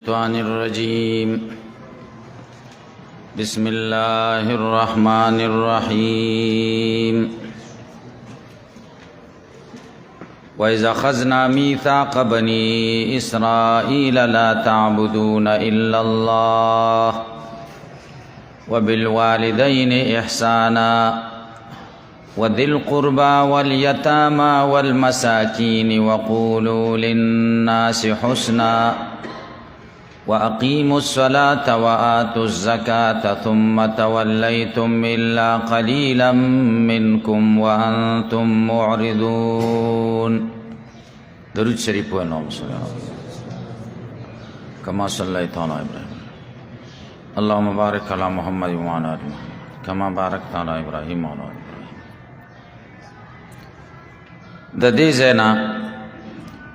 الشيطان الرجيم بسم الله الرحمن الرحيم وإذا أخذنا ميثاق بني إسرائيل لا تعبدون إلا الله وبالوالدين إحسانا وذي القربى واليتامى والمساكين وقولوا للناس حسنا وأقيموا الصلاة وآتوا الزكاة ثم توليتم إلا قليلا منكم وأنتم معرضون. درود شریف و نام صلی كما صليت على إبراهيم اللهم بارك على محمد وعلى آل محمد كما باركت على إبراهيم وعلى آل إبراهيم. د دې ځاینا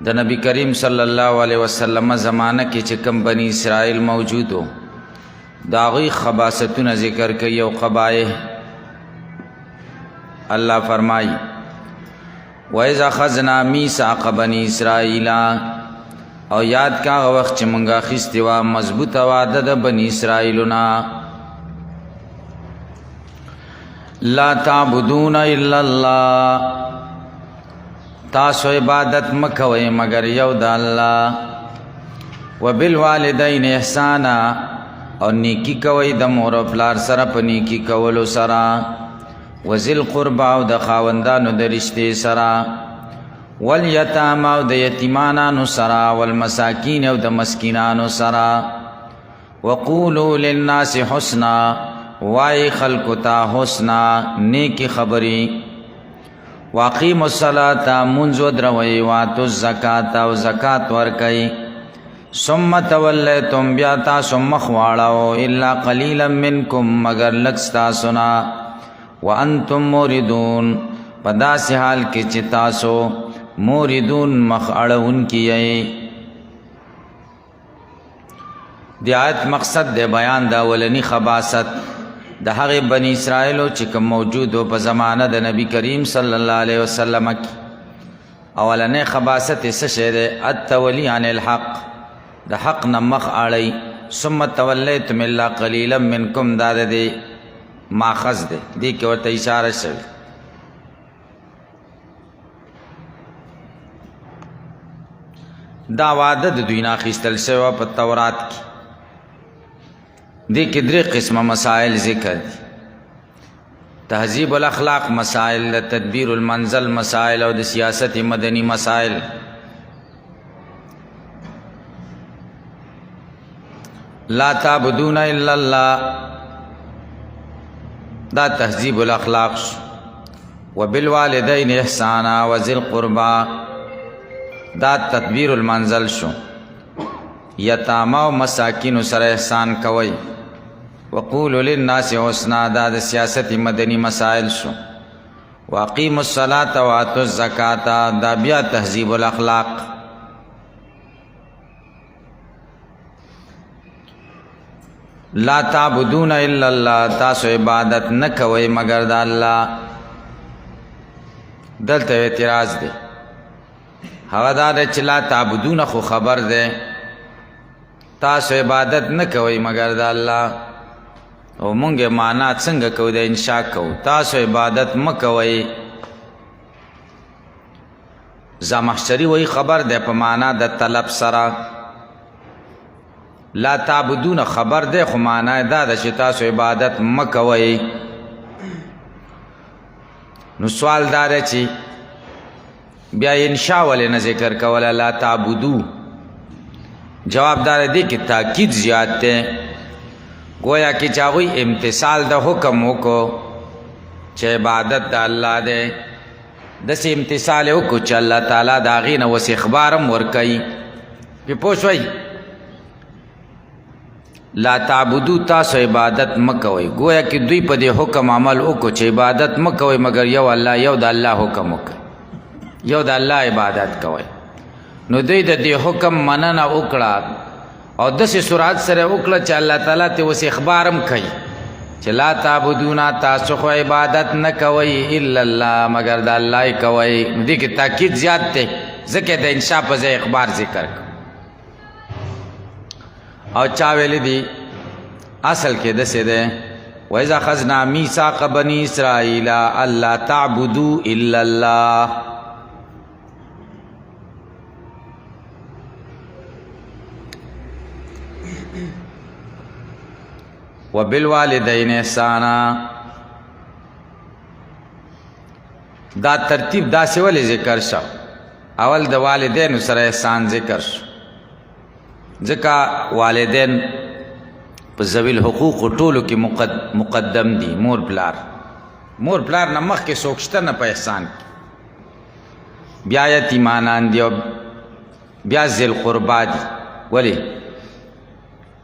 د نبی کریم صلی الله علیه وسلم زمانه کې چې کوم بنی اسرائیل موجودو دا غي خباستونه ذکر کوي او قبایح. الله فرمایي وَإِذَا أَخَذْنَا مِيثَاقَ بَنِي إِسْرَائِيلَ او یاد کا وخت چې مونږه اخیستې وه مضبوطه وعده د بني اسرائیلونه لا تعبدون الا الله تاسو عبادت مکوئ مگر یو د الله وبالوالدین احسانا او نیکی کوئ د مور او پلار سره په نیکی کولو سره وذل قربا او د خاوندانو د رشتې سره والیتامى او د یتیمانانو سره والمساکین او د مسکینانو سره وقولوا للناس حسنا وای خلقو ته حسنا نیکی خبری واقیموا الصلاة منذ دروي واتوا الزکاة او زکات ورکي ثم تولیتم بیا تاسو مخ واړو الا قلیلا منکم مگر لږ ستاسو نه وانتم موردون په داسې حال کې چې تاسو موردون مخ اړونکي یې. د آیت مقصد د بیان د اولنی خباست د هغه بنی اسرائیلو چې کوم موجود په زمانه د نبی کریم صلی الله علیه وسلم کې اولنې خباست څه شی ده؟ التولی عن الحق، د حق نه مخ اړی. ثم تولیتم الا قلیلا منکم، دا د ماخذ ده دې کې ورته اشاره شوی. دا وعده د دوی نه اخیستل شوی په تورات کې. دې کې درې قسمه مسائل ذکر دي: تهذیب الاخلاق مسائل، د تدبیر المنزل مسائل او د سیاست مدنی مسائل. لا تعبدون الا الله دا تهذیب الاخلاق شو. وبالوالدین احسانا وذی القربى دا تدبیر المنزل شو. یتاما و مساکین سره احسان کوي. وقولوا للناس حسنا دا د سیاست مدنی مسائل شو. واقیموا الصلاة واتوا الزکاة دا بیا تهذیب الاخلاق. لا تعبدون الا الله تاسو عبادت نه کوئ مگر د الله. دلته اعتراض دی، هغه دا دی چې لا تعبدون خو خبر دی، تاسو عبادت نه کوئ مگر د الله. او مونږه معنا څنګه کوو؟ د انشاء کوو. تاسو عبادت مکوئ. زمخشری وی خبر ده په معنا د طلب سره. لا تعبدون خبر ده خو معنا دا ده چې تاسو عبادت مکوئ. نو سوال دا ده چې بیا انشاء ولې نه ذکر کوله لا تعبدو؟ جواب دار دی کہ تاکید زیاد تے، گویا کہ چاہوئی امتصال دا حکم وکو چه عبادت دا اللہ دے، دس امتصال وکو چه اللہ تعالی دا غین وس اخبارم ورکی. پی پوشوئی لا تعبدو تاسو عبادت مکوئی، گویا کہ دوی پا دے حکم عمل وکو چه عبادت مکوئی مگر یو اللہ، یو دا اللہ حکم وکی، یو دا اللہ عبادت کوئی. نو دوی د دې حکم مننه وکړه او داسې سرعت سره وکړه چې الله تعالی ته اوس اخبارم کوي چې لا تعبدون تاسو خو عبادت نه کوئ الا الله مگر د الله یې کوئ. دې کې تاکید زیات دی ځکه د انشاء په ځای اخبار ذکر کړ. او چا ویلی دی اصل کې دسې ده وَإِذَا أَخَذْنَا مِيثَاقَ بَنِي إِسْرَائِيلَ أَلَّا تَعْبُدُوا إِلَّا اللَّهَ وَبِالْوَالِدَيْنِ إِحْسَانًا دا ترتیب داسې ولې ذکر شو اول د والدینو سره احسان ذکر شو ځکه والدین په ذوی الحقوق ټولو کې مقدم دي مور پلار نه مخکې څوک شته نه په احسان کې بیا یتیمانان دي او بیا ذی القربا دي ولې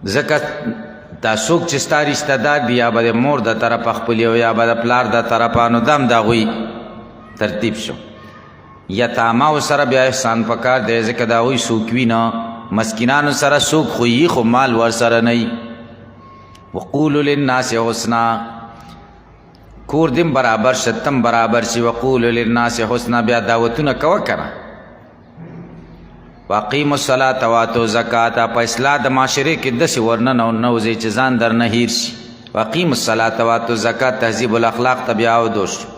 ځکه دا څوک چې ستا رشته دار دي یا به د مور د طرفه خپلې او یا به د پلار د طرفه نو دم د هغوی ترتیب شو یتاماو سره بیا احسان پکار دی ځکه د هغوی څوک وي نه مسکینانو سره څوک خو یي خو مال ورسره نه وي وقولو للناس حسنا کور دم برابر شتم برابر شي وقولو للناس حسنا بیا دعوتونه کوه کنه واقیموا الصلاة واتوا زکات په اصلاح د معاشرې کې داسې ورننه نوځئ چې ځان درنه هیر شي واقیموا الصلاة واتوا زکات تهذیب الاخلاق ته بیا اودو شو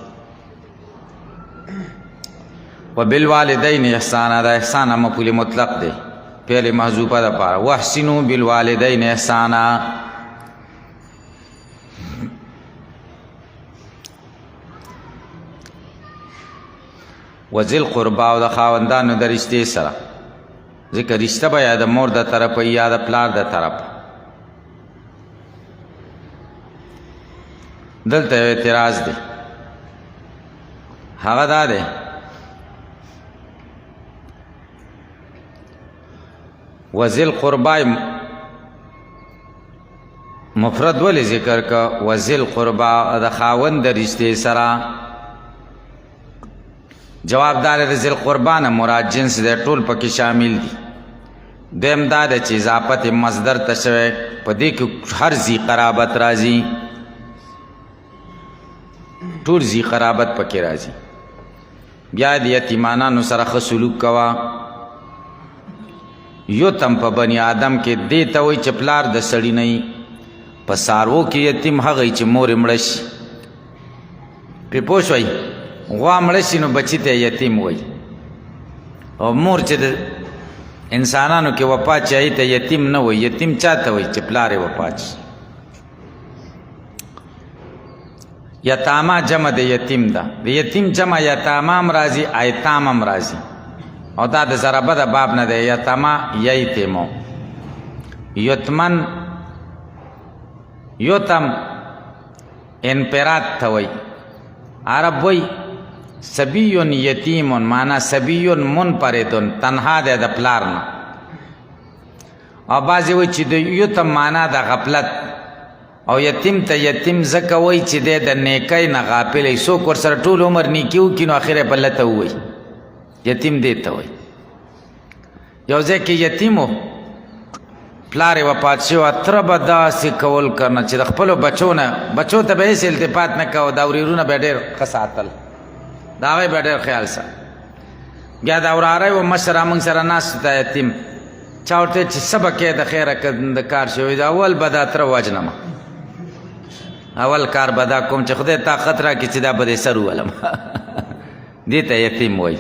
وبالوالدین احسانا دا احسان مفعول مطلق دی فعل محذوفه ده پاره واحسنوا بالوالدین احسانا وذل قربا او د خاوندانو د رشتې سره ځکه رشته به یا د مور د طرفه یا د پلار د طرفه دلته یو اعتراض دی هغه دا دی وذل قربا مفرد ولې ذکر که وذل قربا د خاوند د رشتې سره جواب دار د ذل قربا نه مراد جنس دی ټول پکې شامل دي دویم دا ده چې اضافت مصدر ته شوی په دې کې هر ذی قرابت راځي ټول ذی قرابت پکې راځي بیا د یتیمانانو سره ښه سلوک کوه یو تم په بني آدم کې دې ته وایي چې پلار د سړي نه وي په څاروو کې یتیم هغه چې مور یې مړه شي پرې پوه شوئ غوا مړه شي نو بچي ته یتیم وایي او مور چې د انسانانو کې وفات شي هغې ته یتیم نه وایي یتیم چا ته وایي چې پلار یې وفات شي یتاما جمع د یتیم ده د یتیم جمع یتاما هم راځي ایتام هم راځي او دا د ضربه د باب نه دی یتما یتیمو یتمن یتم انفراد ته وایي عرب وایي سبیون یتیمون معنی سبیون منفردون تنها دی د پلار نه او بعضې وایي چې د یتم معنی د غفلت او یتیم ته یتیم ځکه وایي چې دی د نیکۍ نه غافلی څوک ورسره ټول عمر نیکي وکړي نو اخر یې بله ته ووایي یتیم دی ته وایي یو ځای کې یتیم و پلار یې وفات شوی تره به داسې کول کنه چې د خپلو بچو ته به هېڅ التفات نه کوه دا ورېرونه به یې ډېر ښه ساتل د هغه به ډېر خیال ساتل بیا دا وراره و مشره موږ سره ناست ته یتیم چا ورته چې څه به کې د خیره که د کار شوی د اول به دا تره وجنمه اول کار به دا کوم چې خدای طاقت راکړي چې دا به دې سر وولم دې ته یتیم وایي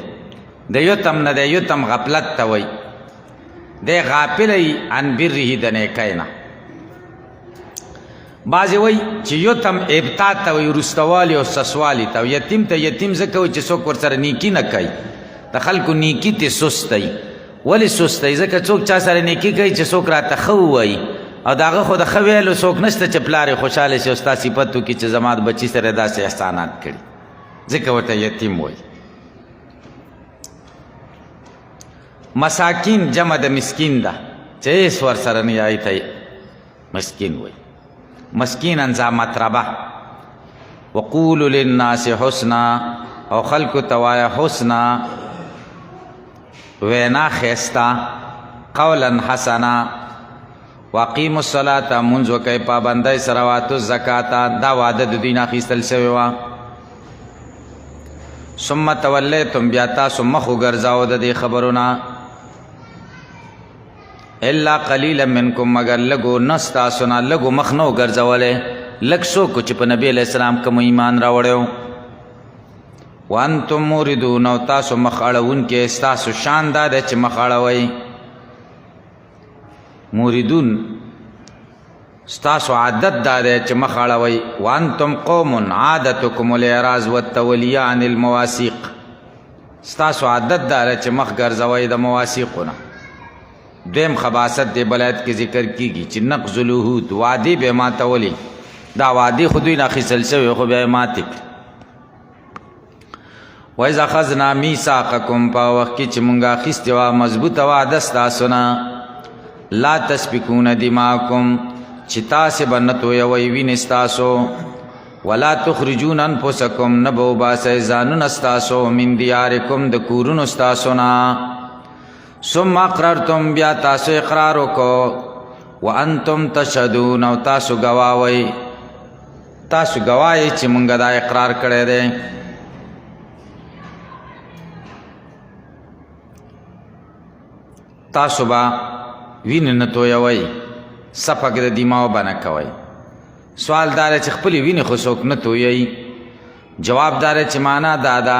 د یتم نه د یتم غفلت ته وایي دی غافل ای عن بره د نیکۍ نه بعضې وایي چې یتم ابتا ته وایي وروستوالي او سسوالي ته یتیم ته یتیم ځکه وایي چې څوک ورسره نیکي نه کوي د خلکو نیکي ته سستی ولې سستی ځکه څوک چا سره نیکي کوي چې څوک راته ښه ووایي او د هغه خو د ښه ویلو څوک نشته چې پلار یې خوشحاله شي او ستا صفت وکړي چې زما د بچي سره داسې احسانات کړي ځکه ورته یتیم وایي مساکین جمع د مسکین ده چې هېڅ ورسره نه یایي ته مسکین وایي مسکین انزا مطربه وقولو للناس حسنا او خلکو ته وایه حسنا وینا ښایسته قولا حسنا واقیموا الصلاة منځ وکئ پابندۍ سره واتو الزکات دا وعده د دوی نه اخیستل شوې وه ثم تولیتم بیا تاسو مخ وګرځاو د دې خبرو نه الا قلیلا منکم مگر لگو نستاسونا لگو مخنو گرزولے لگ سوکو چی پا نبی علیہ السلام کمو ایمان راوڑیو وانتم موردون او تاسو مخاڑون کے استاسو شان دادے چی مخاڑوئی موردون استاسو عادت دادے چی مخاڑوئی وانتم قوم عادتکم الاعراض والتولیہ عن المواسیق استاسو عادت دادے چی مخ گرزوئی دا مواسیقونا دیم خباست دے بلایت کی ذکر کی گی چی نقض الوحود وعدی بے ماتولی دا وعدی خودوی ناخی سلسوی خو بے ماتک وَإِذَا خَذْنَا مِيثَاقَكُمْ پا وقت کی چی منگا خستوا مضبوط وعدستا سنا لا تسبکون دماءکم چی تاسی بنتو یوی وینستاسو ولا تخرجون انفسکم نبو باسی زانون استاسو من دیارکم دکورون استاسونا ثم اقررتم بیا تاسو اقرارو کو وانتم تشهدون او تاسو گوائی چی منگا دا اقرار کرے دے تاسو با وین نتویوی سپک دا دیماو بنکوی سوال داره چی خپلی وین خسوک نتویی جواب داره چی مانا دادا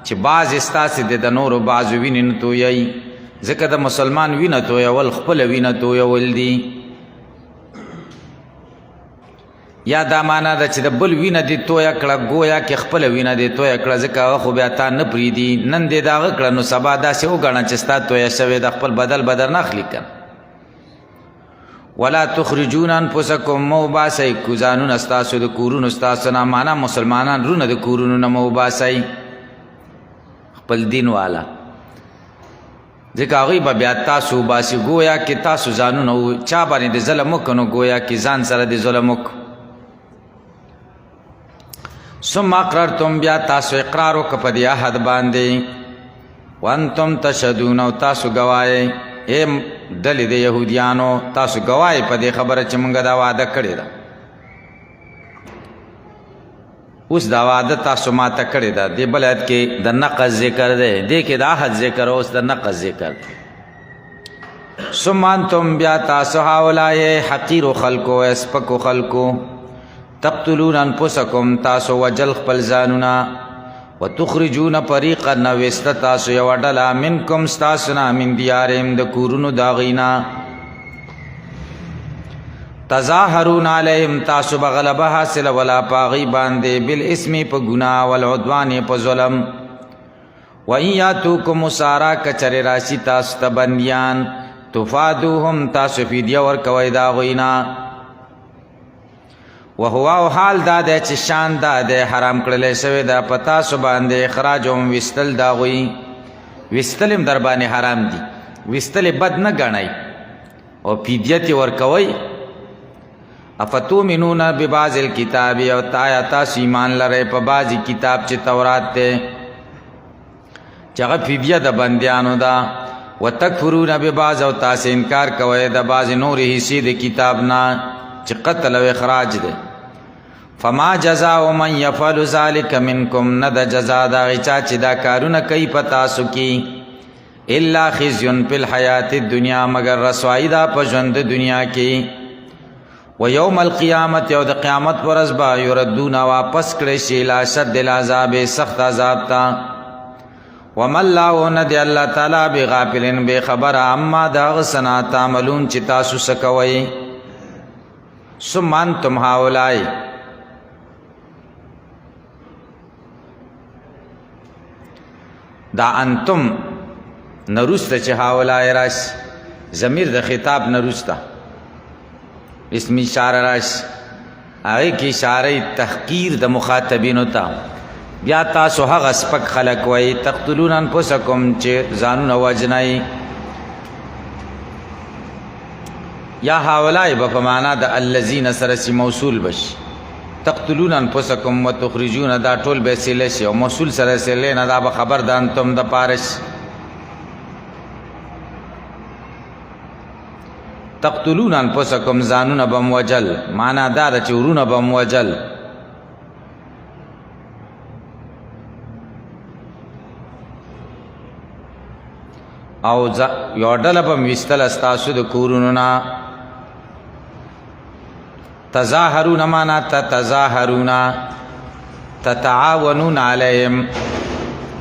چی باز استاسی دے دا نورو بازو وین نتویی ذکر دا مسلمان وین تویول خپل وین تویول دی یا دا مانا دا چی دا بل وین دی تویا کلا گویا کی خپل وین دی تویا کلا ذکر خو بیاتا نپری دی نن دی دا غکلا نو سبا دا سی اگانا چستا تویا شوی دا خپل بدل نخلی کن ولا تخرجون انفسکم مو باسی کزانون استاسو دا کورون استاسونا مانا مسلمانان رون دا کورون مو باسی خپل دین والا ذکر آغی با بیا تاسو باسی گویا کی تاسو زانونو چا بانی دی ظلمکنو گویا کی زان سر دی ظلمک ثم اقررتم بیا تاسو اقرارو کپا دی احد باندی وانتم تشهدون او تاسو گوائی اے دلی دی یہودیانو تاسو گوائی پا دی خبر چی منگا دا وعدہ کردی دا اس دا وعدہ تاسو ماتا کردی دا دی بلایت کی دا نقض ذکر دے دی کی دا احد ذکر ہو اس دا نقض ذکر دے ثم انتم بیا تاسو حاولائی حقیر خلقو اسپکو خلقو تقتلون انفسکم تاسو وجل خپل زانونا وتخرجون پریقا نوست تاسو یو ڈلا منکم ستاسونا من دیاریم د کورونو داغینا تظاہرون علیہم تاسو بغلبہ حاصل ولا پاغی باندے بالاسمی پا گناہ والعدوانی پا ظلم وَإِن یاتوکم اسارا کچر راشی تاسو تبندیان تفادوہم تاسو فیدیہ ورکوئی داغینا وهو حال دادے چی شان دادے حرام کرلے شوی دا پتا سو باندے اخراجهم وستل داغوی وستلم در بانے حرام دی وستل بد نہ گنائی او فدیتی ورکوئی افتومنون ببعض الکتاب او تایا تاسو ایمان لرے پا بعضی کتاب چی تورات تے چاگا فدیہ دا بندیانو دا وتکفرون ببعض او تاس انکار کوئی دا بعض نوری حصی دا کتابنا چی قتل و اخراج دے فما جزاء من یفعل ذلك منکم ند جزا دا غچا چی دا کارون کئی پتاسو کی الا خزیون پی الحیات الدنیا مگر رسوائی دا پجند دنیا کی و یوم القیامت یو دا قیامت پر ازبا یردون واپس کرشی لا شد العذاب سخت عذاب تا وما اللہ ندی اللہ تعالی بغافلن بے خبر اما دا غسنا تعملون چی تاسو سکوئی ثم انتم هؤلاء دا انتم نرست چه هؤلاء راش ضمیر دا خطاب نرستا اسم اشاره راش آگه کی اشاره تحقیر دا مخاطبینو تا بیا تاسو حق اسپک خلق وی تقتلون انفسکم چه زانون وجنائی یا هؤلاء بفمانا دا اللذین سرسی موصول بش تقتلون انفسکم و تخرجون دا طول بیسیلش و موصول سرسی لینا دا بخبر دا انتم دا پارش تقتلون انفسکم زانون بم وجل مانا دا چورون بم وجل او یو ډله به ویستل ستاسو د کورونو نه. تظاهرون معنا تتظاهرون تتعاونون علیهم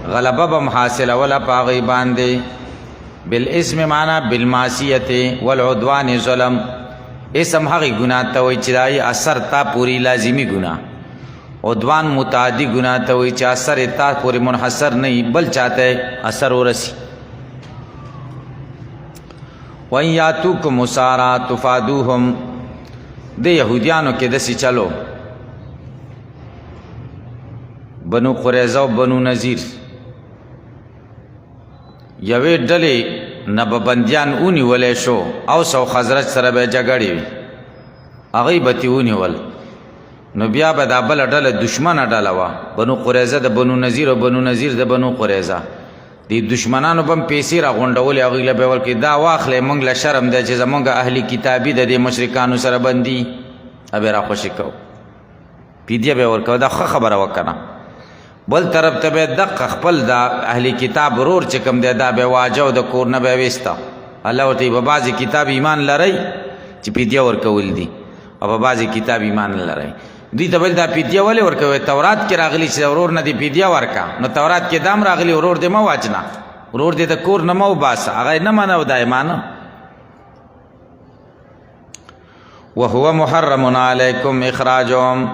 غلبه به محاصله ولا پاغی باندې. بالاسم معنا بالمعصیت والعدوان ظلم. اسم هغه ګناه ته وایي چې دای اثر تا پوری لازمی ګناه. عدوان متعدی ګناه ته وایي چې اثر تا پوری منحصر نه بل چاته اثر ورسی. وَإِن يَأْتُوكُمْ أُسَارَىٰ تُفَادُوهُمْ. د یهودیانو کې داسې چلو، بنو قریظه او بنو نذیر یوې ډلې نه به بندیان ونیولی شو، اوس او خزرج سره به یې جګړې وي، هغوی به ترې ونیول. نو بیا به دا بله ډله دشمنه ډله وه، بنو قریظه د بنو نذیر او بنو نذیر د بنو قریظه. دی دشمنانو به هم پیسې راغونډولې، هغوی له به یې ورکړي دا واخلئ، موږ له شرم دی چې زموږ اهلي کتابي د دې مشرکانو سره بندي، به یې راخوشي کوو، فدیه به یې ورکوه. دا ښه خبره وه که نه. بل طرف ته به یې دقه خپل دا اهلي کتاب ورور چې کوم دی دا به یې واجه او د کور نه به یې ویسته. الله ورته په بعضې کتاب ایمان لرئ چې فدیه ورکول دي، او په بعضې کتاب ایمان نه لرئ. دوی ته بل دا فدیه ولې ورکوي؟ تورات کې راغلي چې ورور نه دې فدیه ورکه، نو تورات کې دام راغلي ورور دې مه واجنه، ورور دې د کور نه مه وباسه. هغه یې نه منه او دا یې مانه. وهو محرم علیکم اخراجهم.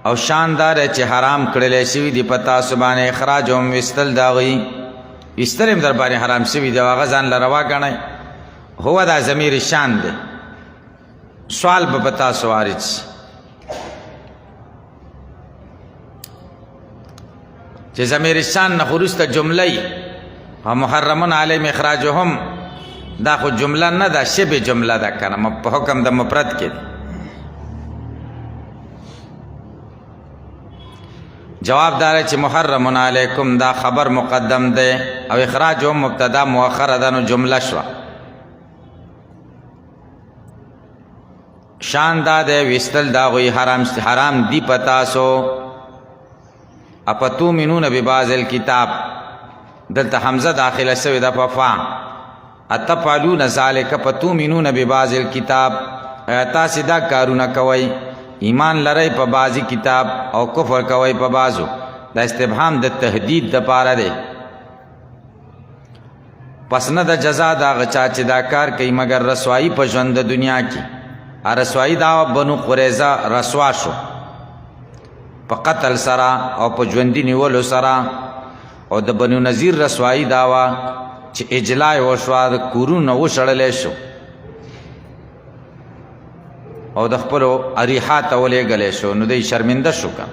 او شاندار چې حرام کړلی شوي دي په تاسو باندې اخراجهم ویستل د هغوی، ویستل هم در باندې حرام شوي دي او هغه ځان له روا ګڼئ. هو دا ضمیر شان دی، سوال به په تاسو وارد شي چې ضمیر شان نه خو وروسته جمله یي. محرمون علیهم اخراجهم دا خو جمله نه ده، شبه جمله ده که نه، په حکم د مفرد کې. جواب داره چې محرمون علیکم دا خبر مقدم ده او اخراجهم مبتدا مؤخره ده، نو جمله شوه. شان دا ده ویستل دا غوی حرام دی پتاسو. اپتؤمنون ببعض الکتاب، دلته حمزه داخله شوې ده په فا. اتفعلون ذلک فتؤمنون ببعض الکتاب، تاسې دا کارونه کوئ، ایمان لرئ په بعضی کتاب او کفر کوئ په بعضو. دا استبهام د تهدید دپاره دی. پس نه د جزا د هغه چا چې دا کار کوي مګر رسوایی په ژوند د دنیا کې. رسوایی دا بنو قریظه رسوا شو په قتل سره او په ژوندي نیولو سره، او د بنو نذیر رسوایی دا وه چې اجلا یې وشوه، د کورونه وشړلی شو او د خپلو اریحا ته ولېږلی شو. نو دی شرمنده شو که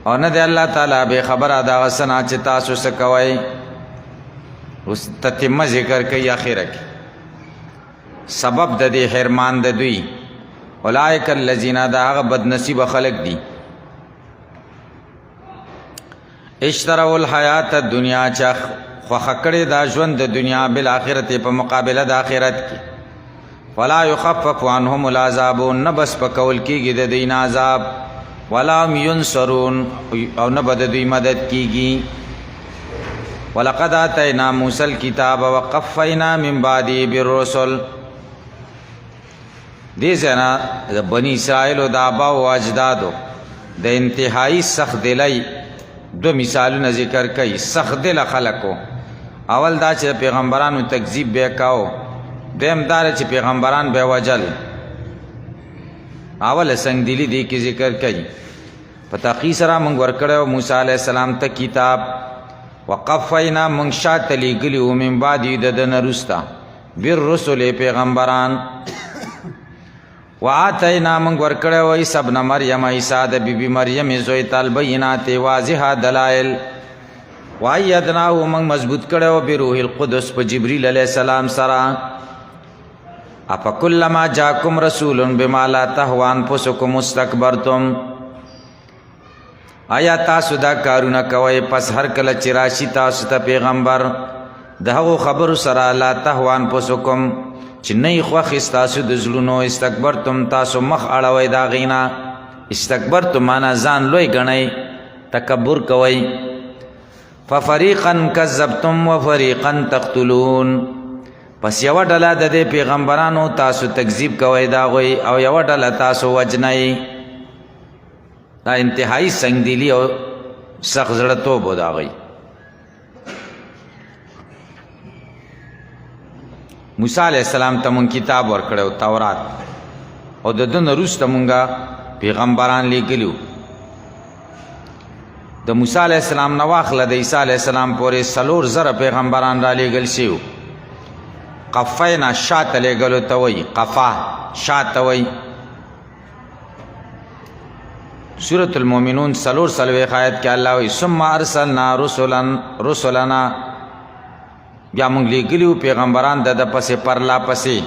او نه دی الله تعالی بې خبره د هغه څه نه چې تاسو څه کوئ. اوس تتمه ذکر کوي اخره کې سبب د دې حرمان د دوی. اولئک الذین دا هغه بدنصیبه خلق دي اشتروا الحیات الدنیا چې خوښه کړې دا ژوند د دنیا بالآخرت په مقابله د آخرت کې. ولا یخفف عنهم العذاب، نه بس پکول کېږي د دوی نه عذاب. ولا هم ینصرون، او نه به د دوی مدد کېږي. ولقد آتینا موسی الکتاب وقفینا من بعده بالرسل. دې ځای نه د بني اسرائیلو د آباو و اجدادو د انتهایی سخت دلی دو مثالونه ذکر کوي. سخت دله خلکو، اول دا چې پیغمبرانو تکذیب به کاو، دویم دا چې پیغمبران به وجل. اول سنگدلی دی کې ذکر کوي. په تحقیق سره موږ ورکړی موسی علیه السلام ته کتاب، وقفینا موږ شاته لیږلي وو من بعد د ده نه وروسته بالرسل پیغمبران. وآتینا موږ ورکړی و عیسی ابن مریم، عیسی د بیبي مریم زوی ته البینات واضحه دلایل. وایدناه موږ مضبوط کړی و بروح القدس په جبریل علیه السلام سره. افکلما جاکم رسول بما لا تهوا انفسکم استکبرتم. آیا تاسو دا کارونه کوئ پس هر کله چې راشي تاسو ته پیغمبر د هغو خبرو سره لا تهوا انفسکم چې نه یې خوښ ستاسو د زړونو، استکبرتم تاسو مخ اړوئ د هغې نه. استکبرتم معنا ځان لوی ګڼئ، تکبر کوئ. ففریقا کذبتم وفریقا تقتلون پس یو ډله د دې پیغمبرانو تاسو تکذیب کوئ د هغوی او یو ډله تاسو وجنئ. دا انتهایی سنګدلي او سخت زړهتوب و د هغوی. موسی علیه السلام ته مونږ کتاب ورکړی تورات او د ده نه وروسته مونږه پیغمبران لیږلي. د موسی علیه السلام نه واخله د عیسی علیه السلام پورې 4,000 پیغمبران را لیږل شوي. قفی نه شاته لیږلو ته وایي، قفا شاته وایي. سورة المؤمنون 4 آیت کې الله وایي ثم ارسلنا رسلنا بیا مونږ لیږلي پیغمبران د ده پسې پرلا پسې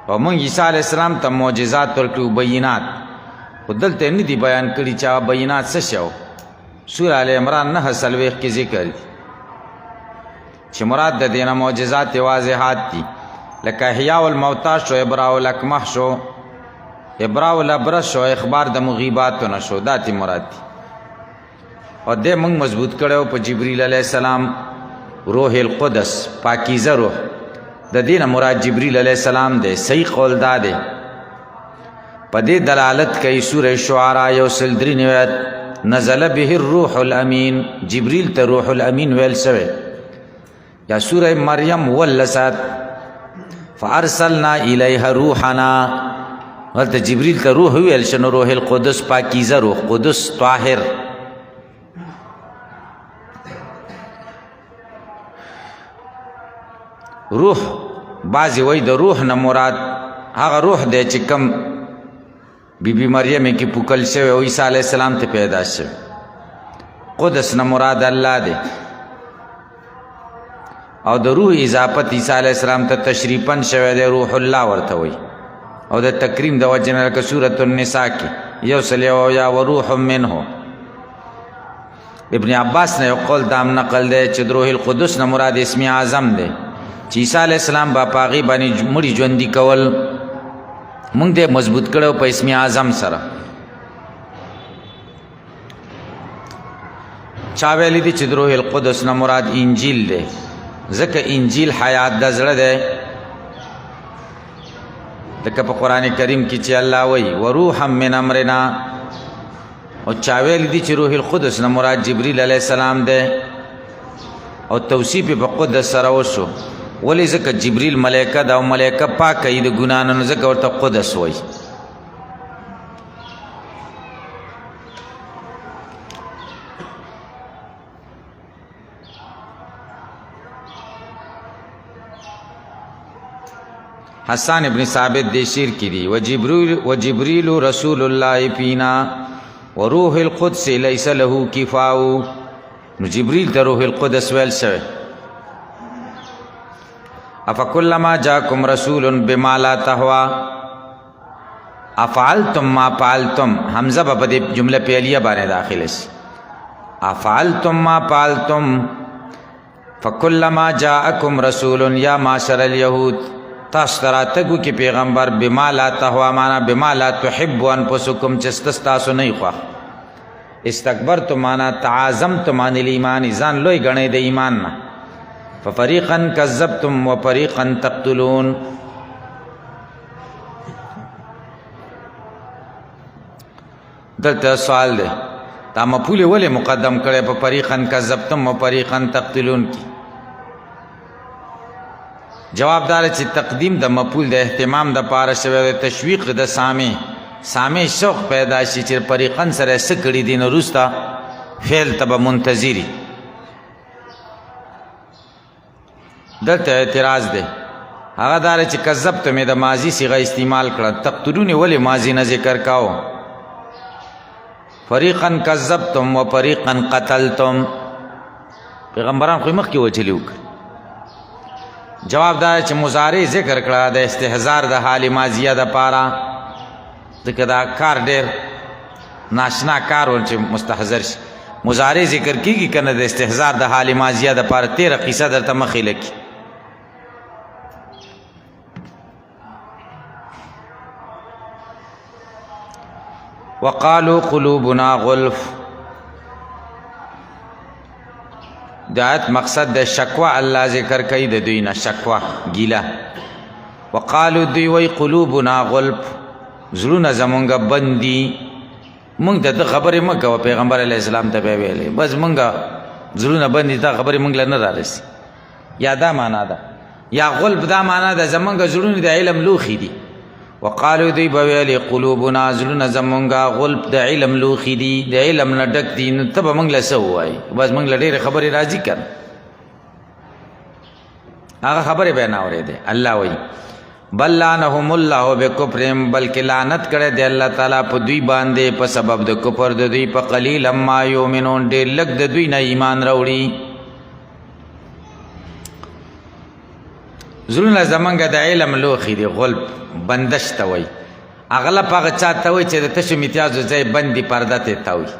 او مونږ عیسی علیه السلام ته معجزات ورکړو، بینات. خو دلته یې نه دي بیان کړي چې هغه بینات څه شی و. سوره آل عمران 9 کې ذکر دي چې مراد د دې نه معجزات واضحات دي، لکه احیاء الموتی شو، ابراء الاکمح شو، ابراء الابرص شو، اخبار د مغیباتو نه شو. دا تی مراد دي. او دې موږ مضبوط کړی په جبریل علیه السلام، روح القدس، پاکیزه روح. د دې نه مراد جبریل علیه السلام دی. صحیح قول دا دی. په دې دلالت کوي سوره شعراء 193 نزل به الروح الامین، جبریل ته روح الامین ویل شوی. یا سوره مریم ولسات فارسلنا الیها روحنا، هلته جبریل ته روح ویل شنو، روح القدس، پاکیزه روح، قدس طاهر. روح بعضی وای د روح نه مراد هغه روح دی چې کم بی مریم کې پوکل شوی او عیسی علیه السلام ته پیدا شوی. قدس نه مراد الله دی. او د روح اضافت عیسی علیه السلام ته تشریفاً شوی دی، روح الله ورته وایي. او د تکریم د وجه نه لکه سورة النساء کې 1 وروح منه. ابن عباس نه یو قول دام نقل دی چې د روح القدس نه مراد اسم اعظم دی چې عیسی علیه السلام با په هغې باندې مړي ژوندي کول. مونږ دې مضبوط کړو په اسم اعظم سره. چا ویلی دي چې د روح القدس نه مراد انجیل دی، ځکه انجیل حیات د زړه دی. لکه په قرآن کریم کې چې الله وایي وروحا من امرنا. او چا ویلی دي چې روح القدس نه مراد جبریل علیه السلام دی او توصیف په قدس سره وشو. ولی ځکه جبریل ملائکه دا او ملائکه پاک کوي د ګناه نه، ځکه ورته قدس وایي. حسان ابن ثابت دی شیر کی دی وجبریل رسول الله فینا وروح القدس لیس له کفاو. نو جبریل ته روح القدس ویل شوی. افکلما جاکم رسول بما لا تهوا افعلتم ما فعلتم. حمزه په دې جمله فعلیه باندې داخله شي. افعلتم ما فعلتم فکلما جاءکم رسول یا معشر اليهود. تاسو راتګو کې پیغمبر بما لا تهوا معنا بما لا تحب انفسکم، چې تاسو نه خوښ. استکبرتم معنا تعاظمتم عن الايمان، ځان لوی ګڼئ د ایمان نه. ففریقا کذبتم وفریقا تقتلون. دلته سوال دی دا مفعول ولې مقدم کړی په فریقا کذبتم وفریقا تقتلون کې؟ جواب دار چې تقدیم د مفعول د اهتمام د پاره شوی، د تشویق د سامع شوق پیدا شي چې فریقا سره څه کړي دي، نو وروسته فعل ته به منتظري. دلته اعتراض دی هغه دار چې کذبتم د ماضي صيغه استعمال کړه، تقتلون ولې ماضي نه ذکر کاو؟ فریقا کذبتم و فریقا قتلتم. پیغمبران خو مخکې وجلي وکړه. جواب دا چې مضارع ذکر کړه د استحضار د حال ماضیه د پاره، ځکه دا کار ډېر ناشنا کار و چې مستحضر شي. مضارع ذکر کیږي کنه د استحضار د حال ماضیه د پاره. 13 قصه درته مخې لکي. وقالوا قلوبنا غلف. د آیت مقصد د شکوه الله ذکر کوي د دوی نه شکوه ګیله وقالو دوی وی قلوبنا غلف زړونه زمونږ بند دي مونږ د خبرې مه کوه پیغمبر علیه السلام ته به ویلې بس مونږ زړونه بند دي دا خبرې مونږ له نه رارسي یا دا معنا ده یا غلف دا معنا ده زمونږ زړونه د علم لوښي دي وقالو دوی به ویلې قلوبنا زړونه زمونږ غلف د علم لوښي دي د علم نه ډک دي نو ته به مونږ له څه ووایي بس مونږ له ډېرې خبرې راځي که هغه خبرې به یې نه اورېدې الله وایي بل لعنهم الله بکفرهم بلکې لعنت کړی دی الله تعالی په دوی باندې په سبب د کفر د دوی په قلیل ما یؤمنون ډېر لږ د دوی نه ایمان راوړي زړونه زمونږ د علم لوښي دي غلب بندش ته وایي اغلب هغه چا ته وایي چې د تشو امتیازو ځای بند دي پرده ته ته وایي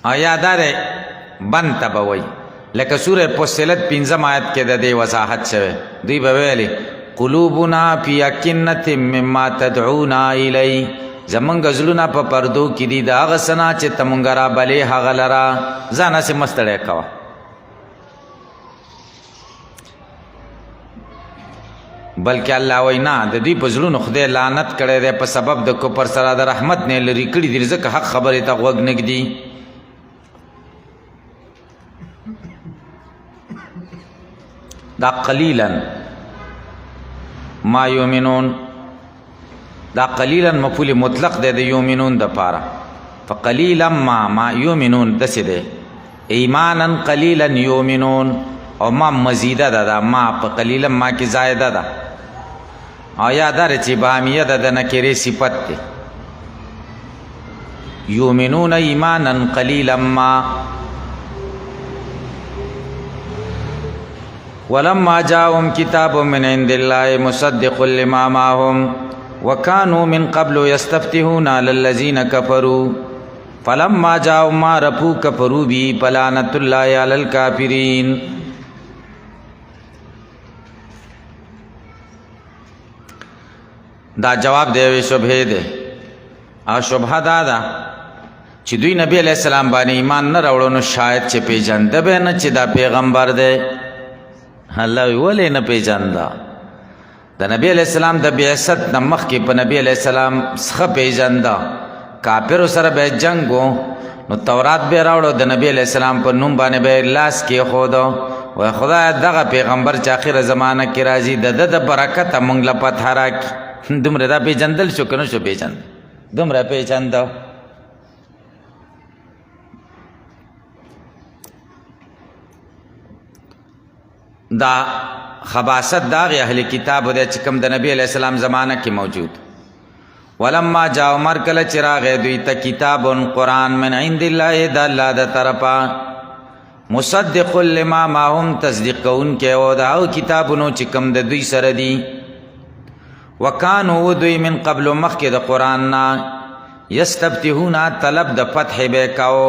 او یا دا دی بند ته به وایي لکه سوره فصلت 5 آیت کې د دې وضاحت شوی دوی به ویلي قلوبنا فی اکنة مما تدعونا الی زمونږ زړونه په پردو کې دي د هغه څه نه چې ته مونږ رابلې هغه لره ځان هسې مه ستړی کوه بلکې الله وایي نه د دوی په زړونو خدای لعنت کړی دی په سبب د کفر سره د رحمت نه یې لرې کړي دي ځکه حق خبرې ته غوږ نه ږدي دا قلیلا ما یؤمنون دا قلیلا مفعول مطلق دی د یؤمنون د پاره فقلیلا ما یؤمنون دسې دی ایمانا قلیلا یؤمنون او ما مزیده ده دا ما په قلیلا ما کې زائده ده او یا دا چې بامیه ده د نکرې صفت دی یؤمنون ایمانا قلیلا ما ولما جاءهم كتاب من عند الله مصدق لما معهم وكانوا من قبل يستفتحون على الذين كفروا فلما جاءهم ما عرفوا كفروا به فلعنة الله على الكافرين دا جواب دی شبهه دی او شبهه دا ده چې دوی نبی علیہ السلام باندې ایمان نه راوړو نو شاید چې پیژنده به نه چې دا پیغمبر دی الله ولې نه پیژاندا د نبی علیہ السلام د بعثت نه مخکې په نبی علیہ السلام څخه پیژاندا کافرو سره به جنګو نو تورات به راوړو د نبی علیہ السلام په نوم باندې به لاس کې خودو و خدای دغه پیغمبر چې اخر زمانہ کې راځي د برکت موږ له پته راکړي دومره دا پیژندل شو کنه شو پیژند دومره پیژند دا خباست داغ اهل کتاب د چې کوم د نبی علیہ السلام زمانہ کې موجود ولما جاء مرکل چراغ دوی ته کتاب قرآن من عند الله د الله د طرفا مصدق لما معهم تصدیق کون کې او دا کتابونو چې کوم د دوی سره دي وکانو دوی من قبل مخک د قرآن نا یستفتحون طلب د فتح به کاو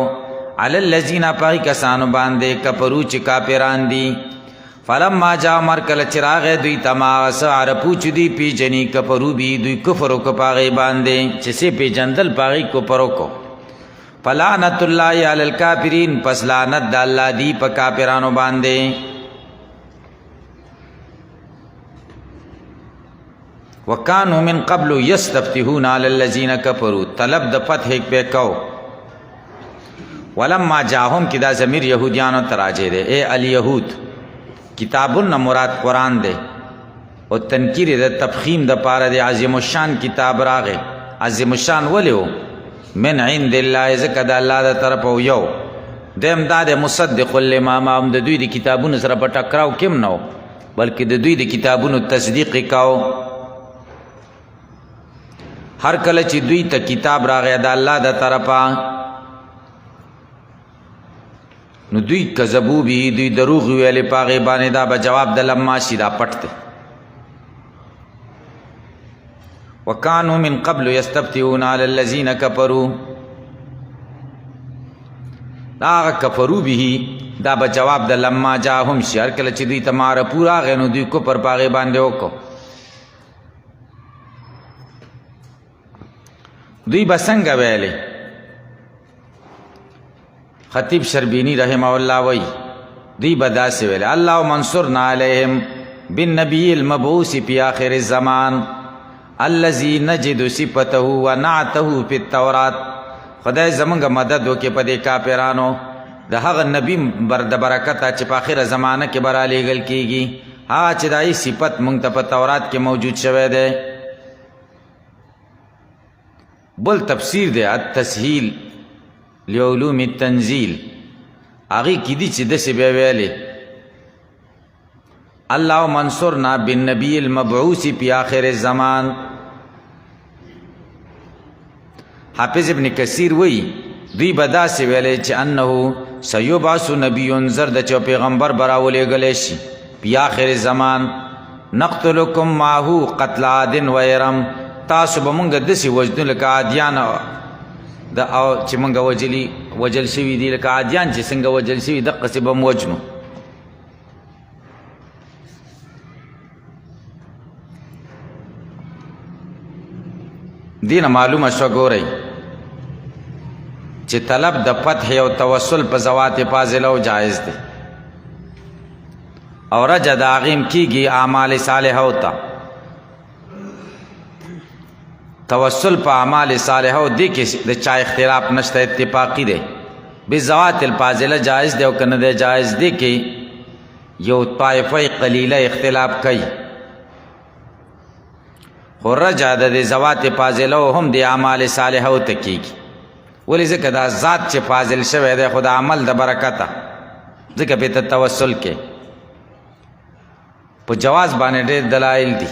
علی الذین پای کسانو باندې کفرو چې کافران دي فلما جاء مرکل چراغ دوی تماس عرفو چې دی پی جنی کفرو بی دوی کفرو کو پاغي باندې چې سي پی جندل پاغي کو پرو کو فلعنت الله علی الکافرین پس لعنت د الله دی په کافرانو باندې وکانو من قبل یستفتحون علی الذین کفروا طلب د فتح په کو ولما جاءهم کدا ضمیر یهودیانو تراجه ده اے الیهود کتابون مراد قرآن دے او تنکیر د تفخیم د پاره د عظیم الشان کتاب راغه عظیم الشان ولیو من عند الله زکه د الله د طرف یو دیم دا د مصدق لما معهم د دوی د کتابونو سره په ټکراو کېم نو بلکې د دوی د کتابونو تصدیق کاو هر کله چې دوی ته کتاب راغی د الله د طرفا نو دوی کذبو بی دوی دروغ ویلې پاغه باندې دا به جواب د لما شي دا پټ دی وکانو من قبل یستفتحون علی الذین کفروا دا کفرو به دا به جواب د لما جاءهم شر کله چې دوی تمہاره پورا غنو دوی کو پر پاغه باندې وکړو دوی بسنګ ویلې خطیب شربینی رحمه الله وی دی بداسې ویل اللهم انصرنا علیهم بالنبی المبعوث فی آخر الزمان الذي نجد صفته ونعته فی التورات. خدای زمونږ مدد وکړي په دې کافرانو د هغه نبی د برکته چې په آخره زمانه کې به رالیږل کېږي، هغه چې دایي صفت مونږ ته په تورات کې موجود شوی دی. بل تفسیر دی التسهیل لعلوم التنزیل، هغې کې دي چې داسې بیا ویلې اللهم انصرنا بالنبي المبعوث في آخر الزمان. حافظ ابن کثیر وی دوی به داسې ویلې چې انه سیبعث نبی زر د چې پیغمبر به راولېږلی شي فی آخر الزمان نقتلکم معه قتل عاد و ارم، تاسو به مونږ داسې وجنو لکه عادیان چې مونږ وجل شوي دي، لکه عادیان چې څنګه وجل شوي دقسې به م وجنو. دینه معلومه شوه ګورئ چې طلب د فتح او توسل په ذوات فاضله او جایز دی، او رجع د هغې کېږي اعمال صالحو ته. توسل په اعمال صالحو دې کې د چا اختلاف نشته، اتفاقي دی. بذوات الفاضله جایز دی او که نه دی جایز دی کې یو طایفه قلیله اختلاف کوي، خو رجع د دې ذوات فاضله هم د اعمال صالحو ته کېږي. ولې ځکه دا ذات چې فاضل شوی دی خو د عمل د برکته ځکه پې ته توسل کې په جواز باندې ډېر دلایل دي.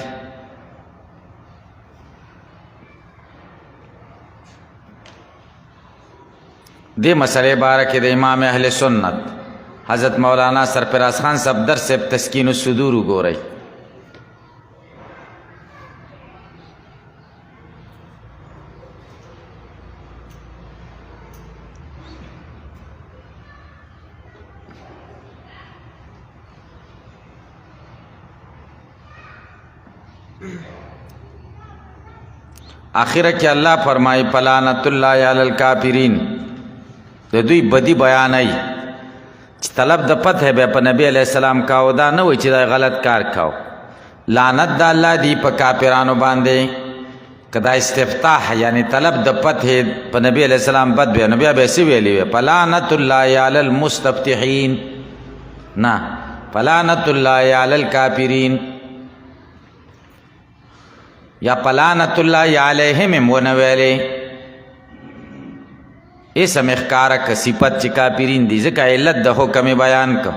دې مسئلې باره کې د امام اهل سنت حضرت مولانا سرفراز خان صفدر صاحب تسکین الصدور وګورئ. آخره کې الله فرمایي فلعنت الله علی الکافرین، د دوی بدی بیانوي چې طلب د فتح به په نبی علیہ السلام کاو، دا نه وایي چې دا غلط کار کاو. لعنت د الله دی په کافرانو باندې. که دا استفتاح یعنی طلب د فتح په نبی علیہ السلام بد بیا نو بیا به څه ویلی وی فلعنت الله علی المستفتحین، نه فلعنت الله علی الکافرین یا پلعنت الله علیهم ونه ویلې. اسم اخکاره که صفت چې کافرین دي، ځکه علت د حکم بیان که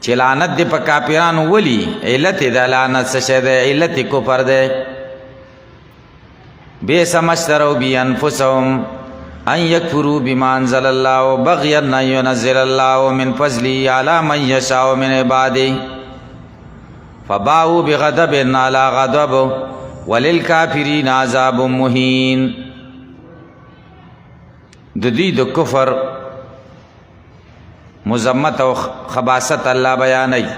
چې لعنت دی په کافرانو. ولی علت د لعنت څه شی دی؟ علت کفر دی. بئس ما اشتروا به انفسهم ان یکفروا بما انزل الله بغیا ان ینزل الله من فضله علی من یشاء من عباده فباؤوا بغضب علی غضب وللکافرین عذاب مهین. د دوی د کفر مذمت او خباثت الله بیانوي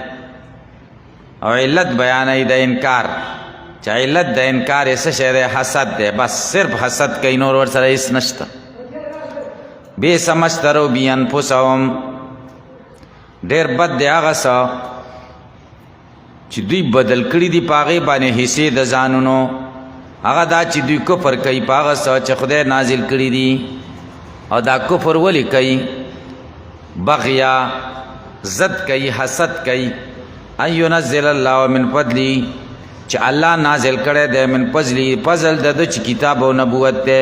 او علت بیانوي د انکار، چې علت د انکار یې څه شی دی؟ حسد دی. بس صرف حسد کوي، نور ورسره هېڅ نشته. بئس ما اشتروا به انفسهم، ډېر بد دی هغه څه چې دوی بدل کړي دي په هغې باندې حصې د ځانونو. هغه دا چې دوی کفر کوي په هغه څه چې خدای نازل کړي دي. او دا کفر ولې کوي؟ بغیا ضد کوي، حسد کوي. ان ینزل الله من فضلی، چې الله نازل کړی دی من فضلی، فضل د ده چې کتاب او نبوت دی.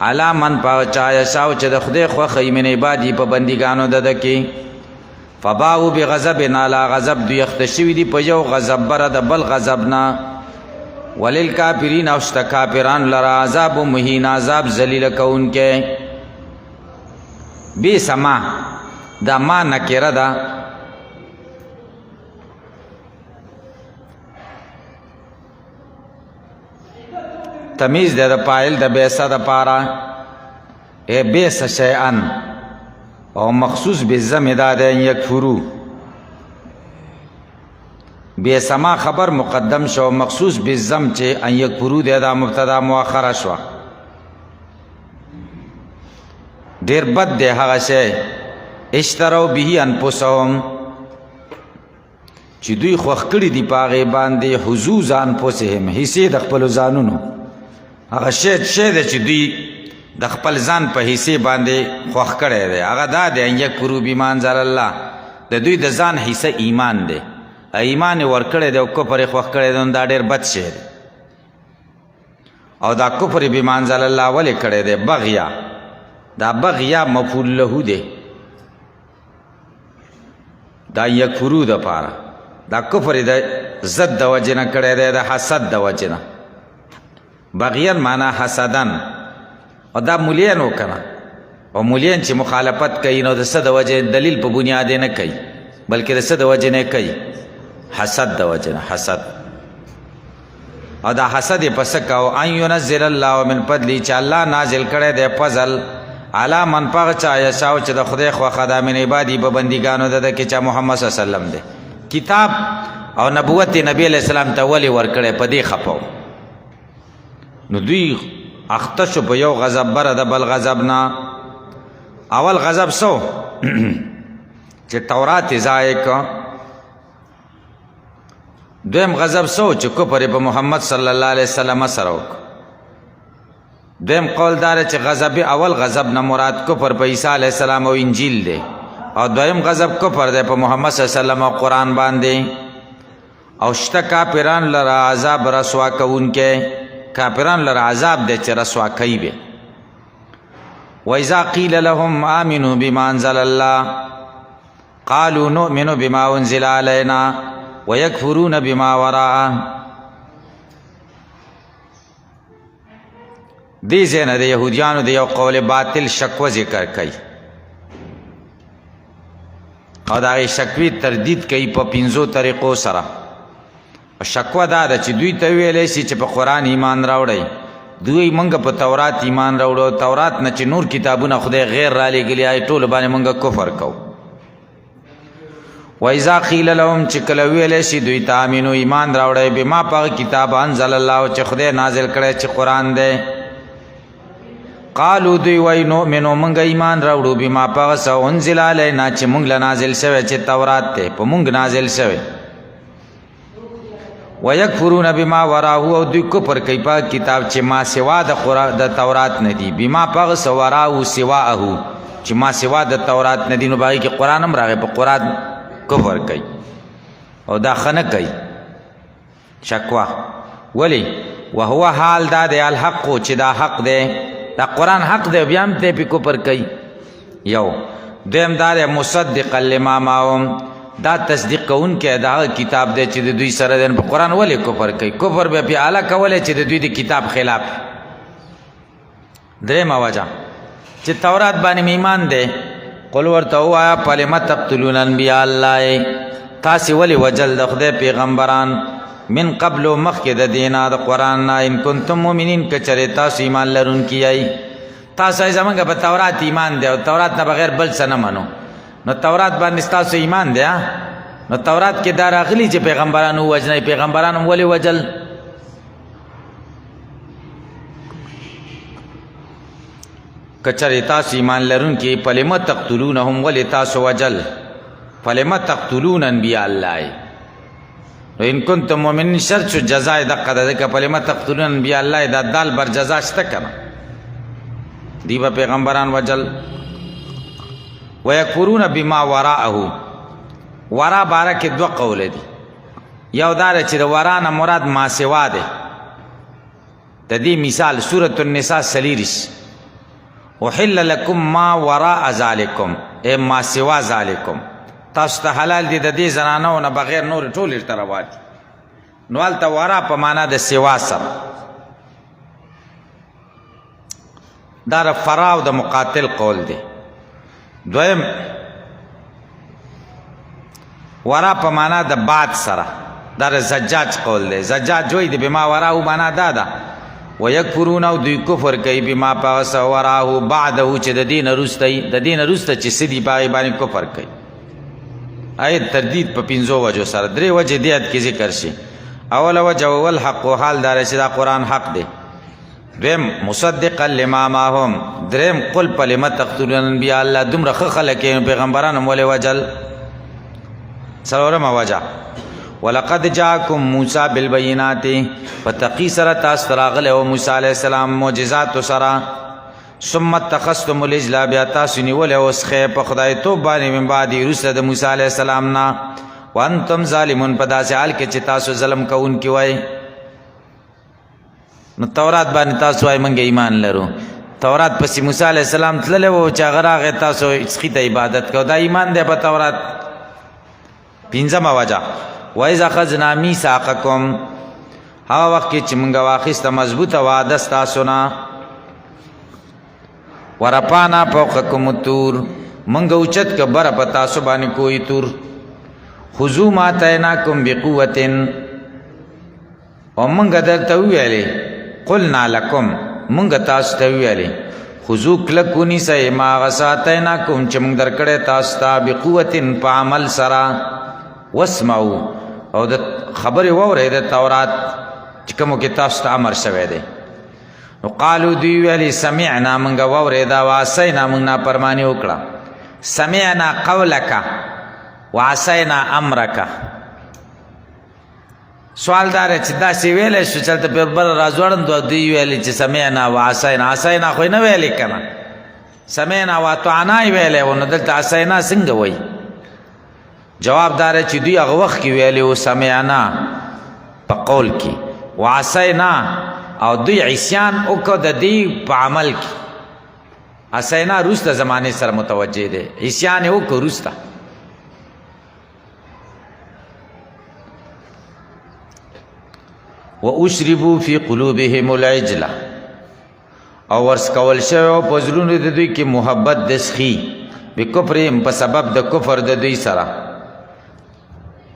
علی من په چا یشاء چې د خدای خوښوي من عبادي په بندګانو د ده کې. فباؤوا بغضب علی غضب، دوی اخته شوي دي په یو غضب بره د بل غضب نه. وللکافرین، او شته کافرانو لره عذاب مهین، عذاب ذلیله کوونکی. بئس ما، دا ما نکره ده. تمیز ده د فاعل د بئس د پاره. ای بئس شیئا، او مخصوص بالضم دا ده ان یکفروا. بئس ما خبر مقدم شو، مخصوص بالضم چې ان یکفروا ده دا مبتدا مؤخره شو. ډیر بد دی هغه شی اشتروا به انفسهم چې دوی خوښ کړي دي په هغې باندې حظوظ انفسهم حصې د خپلو ځانونو هغه شی دی چې دوی د خپل ځان په حصې باندې خوښ کړی دی هغه دا دی ان یکفروا بما انزل الله د دوی د ځان حصه ایمان دی ایمان یې ورکړی دی او کفر یې خوښ کړی دی نو دا ډېر بد شی دی او دا کفر یې بما انزل الله ولې کړی دی بغیا دا بغیا مفعول له دی دا یکفرو دپاره دا کفر یې د ضد د وجې نه کړی دی د حسد د وجې نه بغیان معنا حسدن او دا مولیان و کنه او مولیان چې مخالفت کوي نو د څه د وجې دلیل په بنیاد نه کوي بلکې د څه د وجې نه کوي حسد د وجې نه حسد او دا حسد یې په څه کو ان ینزل الله من فضله چې الله نازل کړی دی فضل علی من پغه چا یشاء چې د خدای خوښه ده من عبادي په بندګانو د کې چې محمد صلی الله علیه وسلم دی کتاب او نبوت نبی علیہ السلام ته ولې ورکړی په دې خپو نو دوی اخته شو په یو غضب بره د بل غضب نه اول غضب سو چې تورات یې ضایع که دویم غضب سو چې کفر په محمد صلی الله علیه وسلم سره وکړو دویم قول داره چې غضب اول غضب نه مراد کفر په عیسی علیه السلام او انجیل دی او دویم غضب کفر دی په محمد صلی الله علیه وسلم او قرآن باندې او شته کافران لره عذاب رسوا کوونکی کافران لره عذاب دی چې رسوا کوي به وإذا قيل لهم آمنوا بما أنزل الله قالوا نؤمن بما أنزل علينا ويكفرون بما وراءه دې ځای نه د یهودیانو د یو قول باطل شکوه ذکر کوي او د هغې شکوې تردید کوي په 5 طریقو سره شکوه دا ده چې دوی ته ویلی شي چې په قرآن ایمان راوړئ دوی موږ په تورات ایمان راوړو تورات نه چې نور کتابونه خدای غیر را لېږلي آی ټولو باندې موږ کفر کوو وإذا قیل لهم چې کله ویلی شي دوی ته امینو ایمان راوړئ بما په هغه کتاب انزل الله چې خدای نازل کړی چې قرآن دی قالو دوی وای نؤمنو موږ ایمان راوړو بما په هغه څه انزل علینا چې موږ له نازل شوی چې تورات دی په موږ نازل شوی ويكفرون بما وراءه او دوی کفر کوي په کتاب چې ما سوا د تورات نه دي بما په هغه څه وراءه سواءه چې ما سوا د تورات نه دي نو په هغې کې قرآن هم راغی په قرآن کفر کوي او دا ښه نه کوي شکوه ولې وهو حال دا دی الحق چې دا حق دی دا قرآن حق دی بیا هم دی پې کفر کوي یو دویم دا دی مصدقا لما معهم دا تصدیق کوونکی د هغه کتاب دی چې د دوی سره دی په قرآن ولې کفر کوي کفر بیا پې اعلی کولی چې د دوی د کتاب خلاف درېیمه وجه چې تورات باندې ایمان دی قل ورته ووایه فلم تقتلون انبیاء الله تاسې ولې وجل د خدای پیغمبران من قبل مخکې د دې نه د قرآن نه ان کنتم مؤمنین که چېرې تاسو ایمان لرونکي یئ تاسو یې زموږ په تورات ایمان دی او تورات نه بغیر بل څه نه منو نو تورات باندې ستاسو ایمان دی نو تورات کې دا راغلي چې پیغمبران ووژنئ پیغمبران هم ولې وجل که چېرې تاسو ایمان لرونکي فلم تقتلونهم ولې تاسو وجل فلم تقتلون انبیاء الله نو ان کنتم مؤمنین شرط شو جزا یې دقه ده ځکه فلم تقتلون انبیاء الله دا دال بر جزا شته که نه دی به پیغمبران وجل ويكفرون بما وراءه ورا باره کې دوه قوله دي یو دا چې د ورا نه مراد ما سوا دی د دې مثال سورة النساء 40 احل لكم ما وراء ذلكم اے ما سوا ذلكم تاسو ته حلال دي د دې زنانو نه بغیر نور ټول ارته روا دي نو هلته ورا په معنا د سوا سره دا د فرا او د مقاتل قول دی دویم ورا په معنا د بعد سره دا د زجاج قول دی زجاج وایي د بما وراءه معنا دا ده ويكفرون او دوی کفر کوي بما پاس وراءه بعده چې د دین وروسته چې سدي پاغي باندې کفر کوي آیت تردید په 5 وجو سره درې وجه دیت کې ذکر شي اول وجه ول حق او حال دار چې دا قرآن حق دی دویم مصدقا لما معهم دریم قل لم تقتلون الانبیاء الله دومره ښه خلک یې پیغمبران هم ولې وجل څلورمه وجه ولقد جاءكم موسی بالبينات فتقي سره تاسو راغله او موسی عليه السلام معجزات سره ثم اتخذتم العجل بیا تاسو نیولې اوس خې په خدای توب باندې من بعد رسل د موسی عليه السلام نا وانتم ظالمون په داسې حال کې چې تاسو ظلم کوونکي وای نو تورات باندې تاسو وای مونږ ایمان لرو تورات پسې موسی عليه السلام تللی و چې هغه راغی تاسو سخی ته عبادت کو دا ایمان دی په تورات پنځمه وجه وایذ اخذنا میثاقکم هغه وخت کې چې مونږ واخیسته مضبوطه وعده ستاسو نه ورپانا فوقکم الطور مونږ اوچت که بره په تاسو باندې کوی تور خذوا ما آتیناکم بقوة او مونږ درته وویلې قلنا لکم مونږ تاسو ته ویلې خذو کلک ونیسئ ما هغه څه آتیناکم چې مونږ درکړی تاسو ته بقوة په عمل سره واسمعوا او د خبرې واورئ د تورات چې کومو کې تاسو ته امر شوی دی نو قالو دوی ویلې سمعنا مونږ واورېده وعصینا مونږ نافرماني وکړه سمعنا قولک وعصینا امرک سوال دار چې داسې ویلی شو چې هلته پر بل راځوړم دوی ویلې چې سمعنا وعصینا عصینا خو یې نه ویلې که نه سمعنا واطعنا یې ویلی و نو دلته عصینا څنګه وایي جواب دار چې دوی هغه وخت کې ویلې و سمعنا په قول کې وعصینا او دوی عصیان وکړه د دې په عمل کې عصینا وروسته زمانې سره متوجه دی عصیان یې وکړه وروسته واشربوا في قلوبهم العجل او ورس کول شوی په زړونو د دوی کې محبت د سخي بکفرهم په سبب د کفر د دوی سره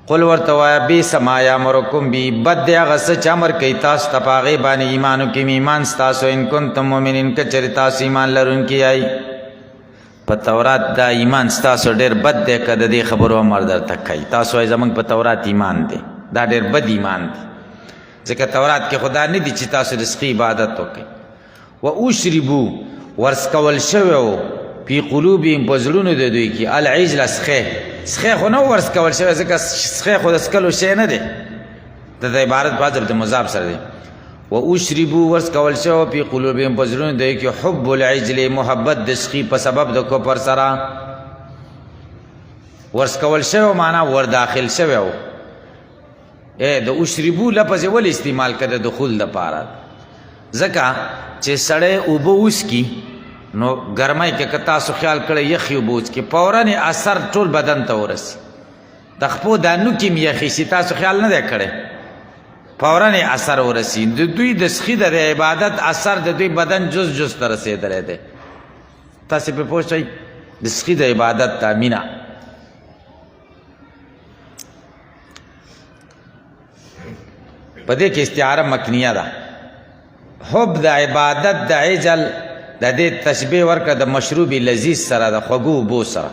قل ورته وایه بیس ما یامرکم بی بد دی هغه څه چې امر کوي تاسو ته په هغې باندې ایمانو کې ایمان ستاسو ان کنتم مؤمنین که چېرې تاسو ایمان لرونکي یای په تورات دا ایمان ستاسو ډېر بد دی که د دې خبرو امر درته کوي تاسو وایي زموږ په تورات ایمان دی دا ډېر بد ایمان دی ځکه تورات کې خدا نه دي چې تاسو رزقي عبادت وکړئ و اشربو ورس کول شوی و فی قلوبهم په زړونو د دوی کې العجل سخی خو نه ورس کول شوی ځکه سخی خو د څکلو شی نه دی د عبارت په حذف د مضاف سره دی و اشربو ورس کول شوی فی قلوبهم په زړونو د دوی کې حب العجل محبت د سخي په سبب د کفر سره ورس کول شوی معنا ور داخل شوی و د اشربو لفظ ول استعمال کړه د دخول لپاره ځکه چې سړی اوبه وڅکي نو ګرمۍ کې که تاسو خیال کړئ یخې اوبه وڅکي فورا اثر ټول بدن ته ورسي د خپو دانو کې م یخې شي تاسو خیال نه دی کړی فورا اثر ورسي د دوی د سخي د عبادت اثر د دوی بدن جز جز ته رسېدلی دی تاسې پرې پوه شئ د سخي د عبادت ته مینه په دې کې استعاره مکنیه ده حب د عبادت د عجل د دې تشبیه ورکړه د مشروب لذیذ سره د خوږو اوبو سره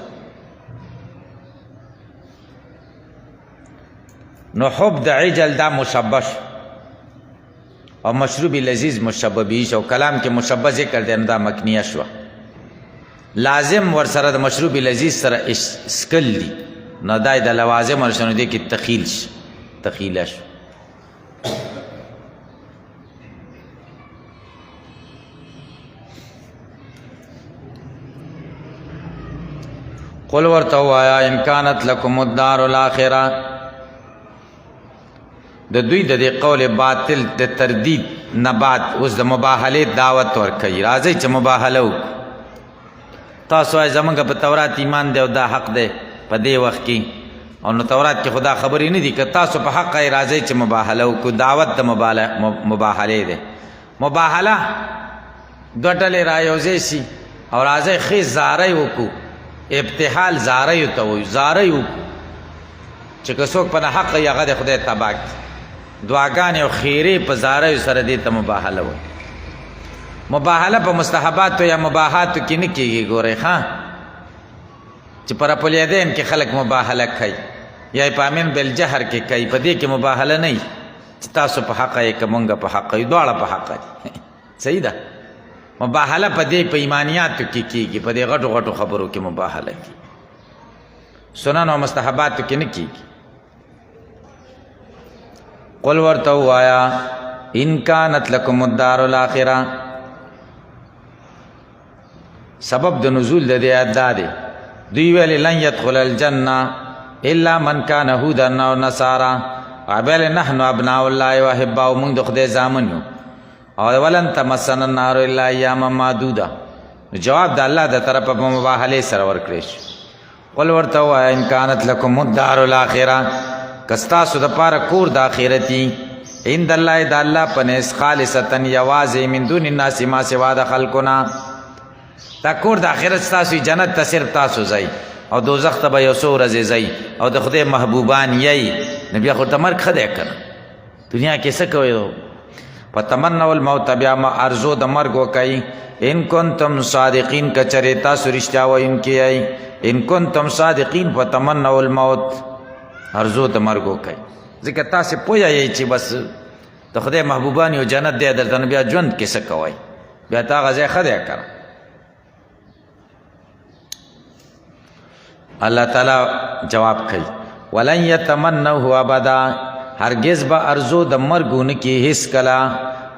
نو حب د عجل دا مشبه شو او مشروب لذیذ مشبه به شو کلام کې مشبه ذکر دی نو دا مکنیه شوه لازم ورسره د مشروب لذیذ سره اسکل دي نو دا د لوازم ورسره دی کې تخیله شو قل ورته وایا ان کانت لکم الدار الاخره د دوی د دې قول باطل د تردید نه بعد اوس د مباهلې دعوت ورکوي راځئ چې مباهله وکړو تاسو وایئ زموږ په تورات ایمان دی او دا حق دی په دې وخت کې او نو تورات کې خدا خبرې نه دي که تاسو په حق یې راځئ چې مباهله وکړو دعوت د مباهلې دی مباهله دوه ډلې رایوځی شي او راځئ ښې زارۍ وکړو ابتحال زاریو ته وایي زاریو چې که څوک په ناحقه یې هغه د خدای تباه کړي دعاګانې او خیرې په زاریو سره دې ته مباهله وایي مباهله په مستحباتو یا مباحاتو کې نه کېږي ګورئ ښه چې په رفع الیدین کې خلک مباهله کوي یا په امین بالجهر کې کوي په دې کې مباهله نه وي چې تاسو په حقه یې که مونږ په حقه یو دواړه په حقه دي صحیح ده مباهله په دې په ایمانیاتو کې کیږي په دې غټو غټو خبرو کې مباهله کیږي سنن او مستحباتو کې نه کیږي قل ورته وایا ان كانت لكم الدار الاخره سبب د نزول د دې آیات دی دوی ویل لن يدخل الجنه الا من كان هودا او نصارى وبل نحن ابناء الله واحباؤه من د خدای زامن یو او ولن تمسنا النار الا اياما معدوده جواب د الله د طرفه په مباهله سره ورکړي قل ورته وایا ان كانت لكم الدار الاخره کستا سو د پاره کور د اخرتی عند الله د الله پنس خالصتن یوازې من دون الناس ما سوا د خلقنا دا کور د اخرت تاسو جنت ته صرف تاسو ځای او دوزخ ته به یو څو ورځې ځای او د خدای محبوبان یی نبی خو ته مرګ خدای کړه دنیا کې څه کوي فتمنوا الموت بیا ما ارزو د مرګ وکي ان کنتم صادقین کچری تاسو رښتیا وایونکي یی ان کنتم صادقین فتمنوا الموت ارزو د مرګ وکي ځکه تاسو پوهه یی چې بس د خدای محبوبان یو جنت دی درته بیا ژوند کې څه کوي بیا تا غځه خدای کړه الله تعالی جواب کوي ولن يتمنوه ابدا هرگز به ارزو د مرګونه کې هیڅ کلا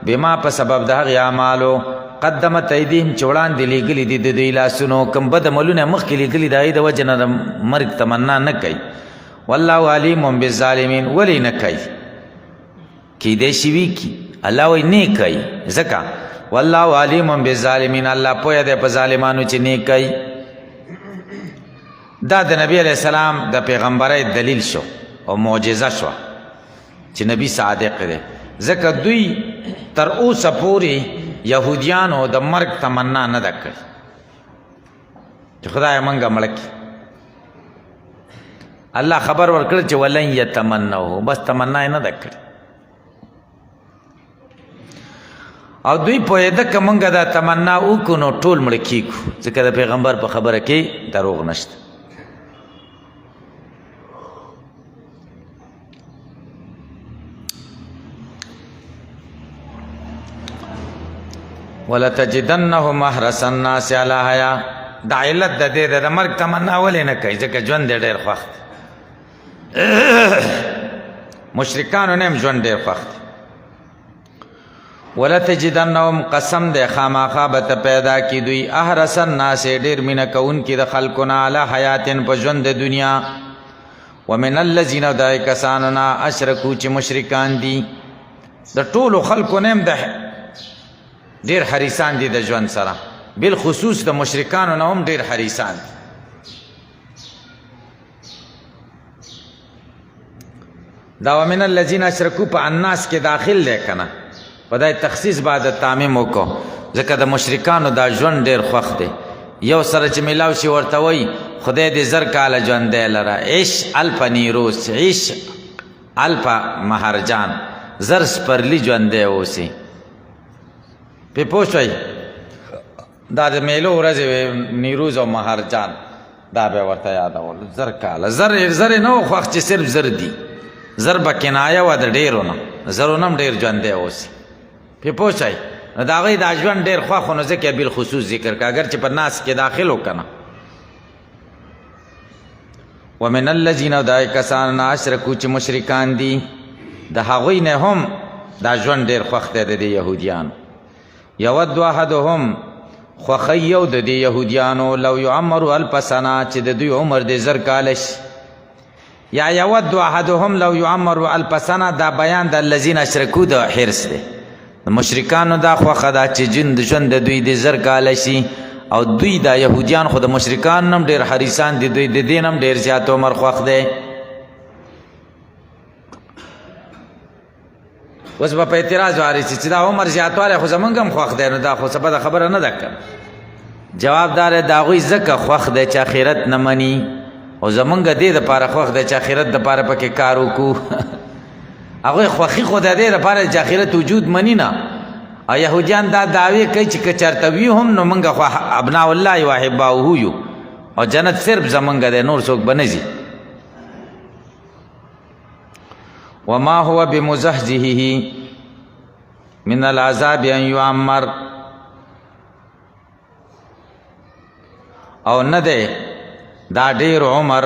بما په سبب د هغه اعمالو قدمت ایدیم چوڑان دی لګلی دي د دوی لاسونو کم بد عملونه مخکې لګلی دی د وجه نه مرګ تمنا نه کوي والله علیم بالظالمین ولی نه کوي کی دې شي وی کی الله وی نه کوي ځکه والله علیم بالظالمین الله پوهه ده په ظالمانو چې نه کوي دا د نبی علیہ السلام د پیغمبرۍ دلیل شو او معجزه شو چې نبی صادق دی ځکه دوی تر اوسه پورې یهودیانو د مرګ تمنا نه ده کړې چې خدای منګه مړ کړي الله خبر ورکړ چې ولن یتمنوه بس تمنا یې نه ده کړې او دوی پوهېده که موږ دا تمنا وکړو نو ټول مړه کېږو ځکه د پیغمبر په خبره کې دروغ نشته ولتجدنهم احرص الناس على حياه دا علت د دې د مرګ تمنا ولې نه کوي ځکه ژوند ډېر خوښ مشرکانو نه ژوند ډېر خوښ ولتجدنهم قسم د خامخا به پیدا کی دوی احرص الناس ډېر مینه کوونکي د خلقنا علی حیاتن په ژوند د دنیا ومن الذين دای کساننا اشرکو چې مشرکان دي د ټولو خلقو نیم د ډیر حریصان دي د ژوند سره بالخصوص د مشرکانو نه هم ډیر حریصان دا ومن الذين اشركوا په الناس کې داخل دی کنه په دای تخصیص بعد تعمیم وکړو ځکه د مشرکانو دا ژوند ډیر خوښ دی یو سره چې میلاو شي ورته وای خدای دې زر کاله ژوند دی لره عيش الف نیروس عيش الف مهرجان زر سپرلی ژوند دی اوسي په پوښوي دا د میلو ورځې نیروز او مهرجان دا به ورته یادول زر کاله زر نه خو چې صرف زر دي زر به کنایه و د ډیرو نه زرو نم ډیر ژوند دی اوسي په پوښوي دا غي د ژوند ډیر خو خو نه ځکه بالخصوص ذکر کا اگر چې په ناس کې داخل وکنه ومن الذين دای کسان اشرکو چې مشرکان دي د هغوی نه هم دا ژوند ډیر خوښ دی د يهوديان یود احدهم خوخیو د دې يهوديانو لو يعمر الف سنه چې د دوی عمر د زر کالش یا یود احدهم لو يعمر الف سنه دا بیان د الذين اشركوا د حرص دی د مشرکانو دا خوخه دا چې ژوند د دوی د زر کالشي او دوی دا يهوديان خو د مشرکان نم ډیر حریصان دي دوی د دینم ډیر زیات عمر خوخ دی اوس په اعتراض واري چې دا عمر زیاتواله خو زمونږ هم خوښ دی نو دا خو څه بده خبره نه ده کړ جواب دار دا غوي زکه خوښ دی چې اخرت نه مني او زمونږ دې د پاره خوښ دی چې اخرت د پاره پکې کار وکړو هغه خوخي خو د دې لپاره چې اخرت وجود مني نه او يهوديان دا دعوی کوي چې چرته وی هم نو موږ خو ابناء الله واحباؤه یو او جنت صرف زمونږ د نور څوک بنځي وما هو بمزحزحه من العذاب ان يعمر او نه دی دا ډیر عمر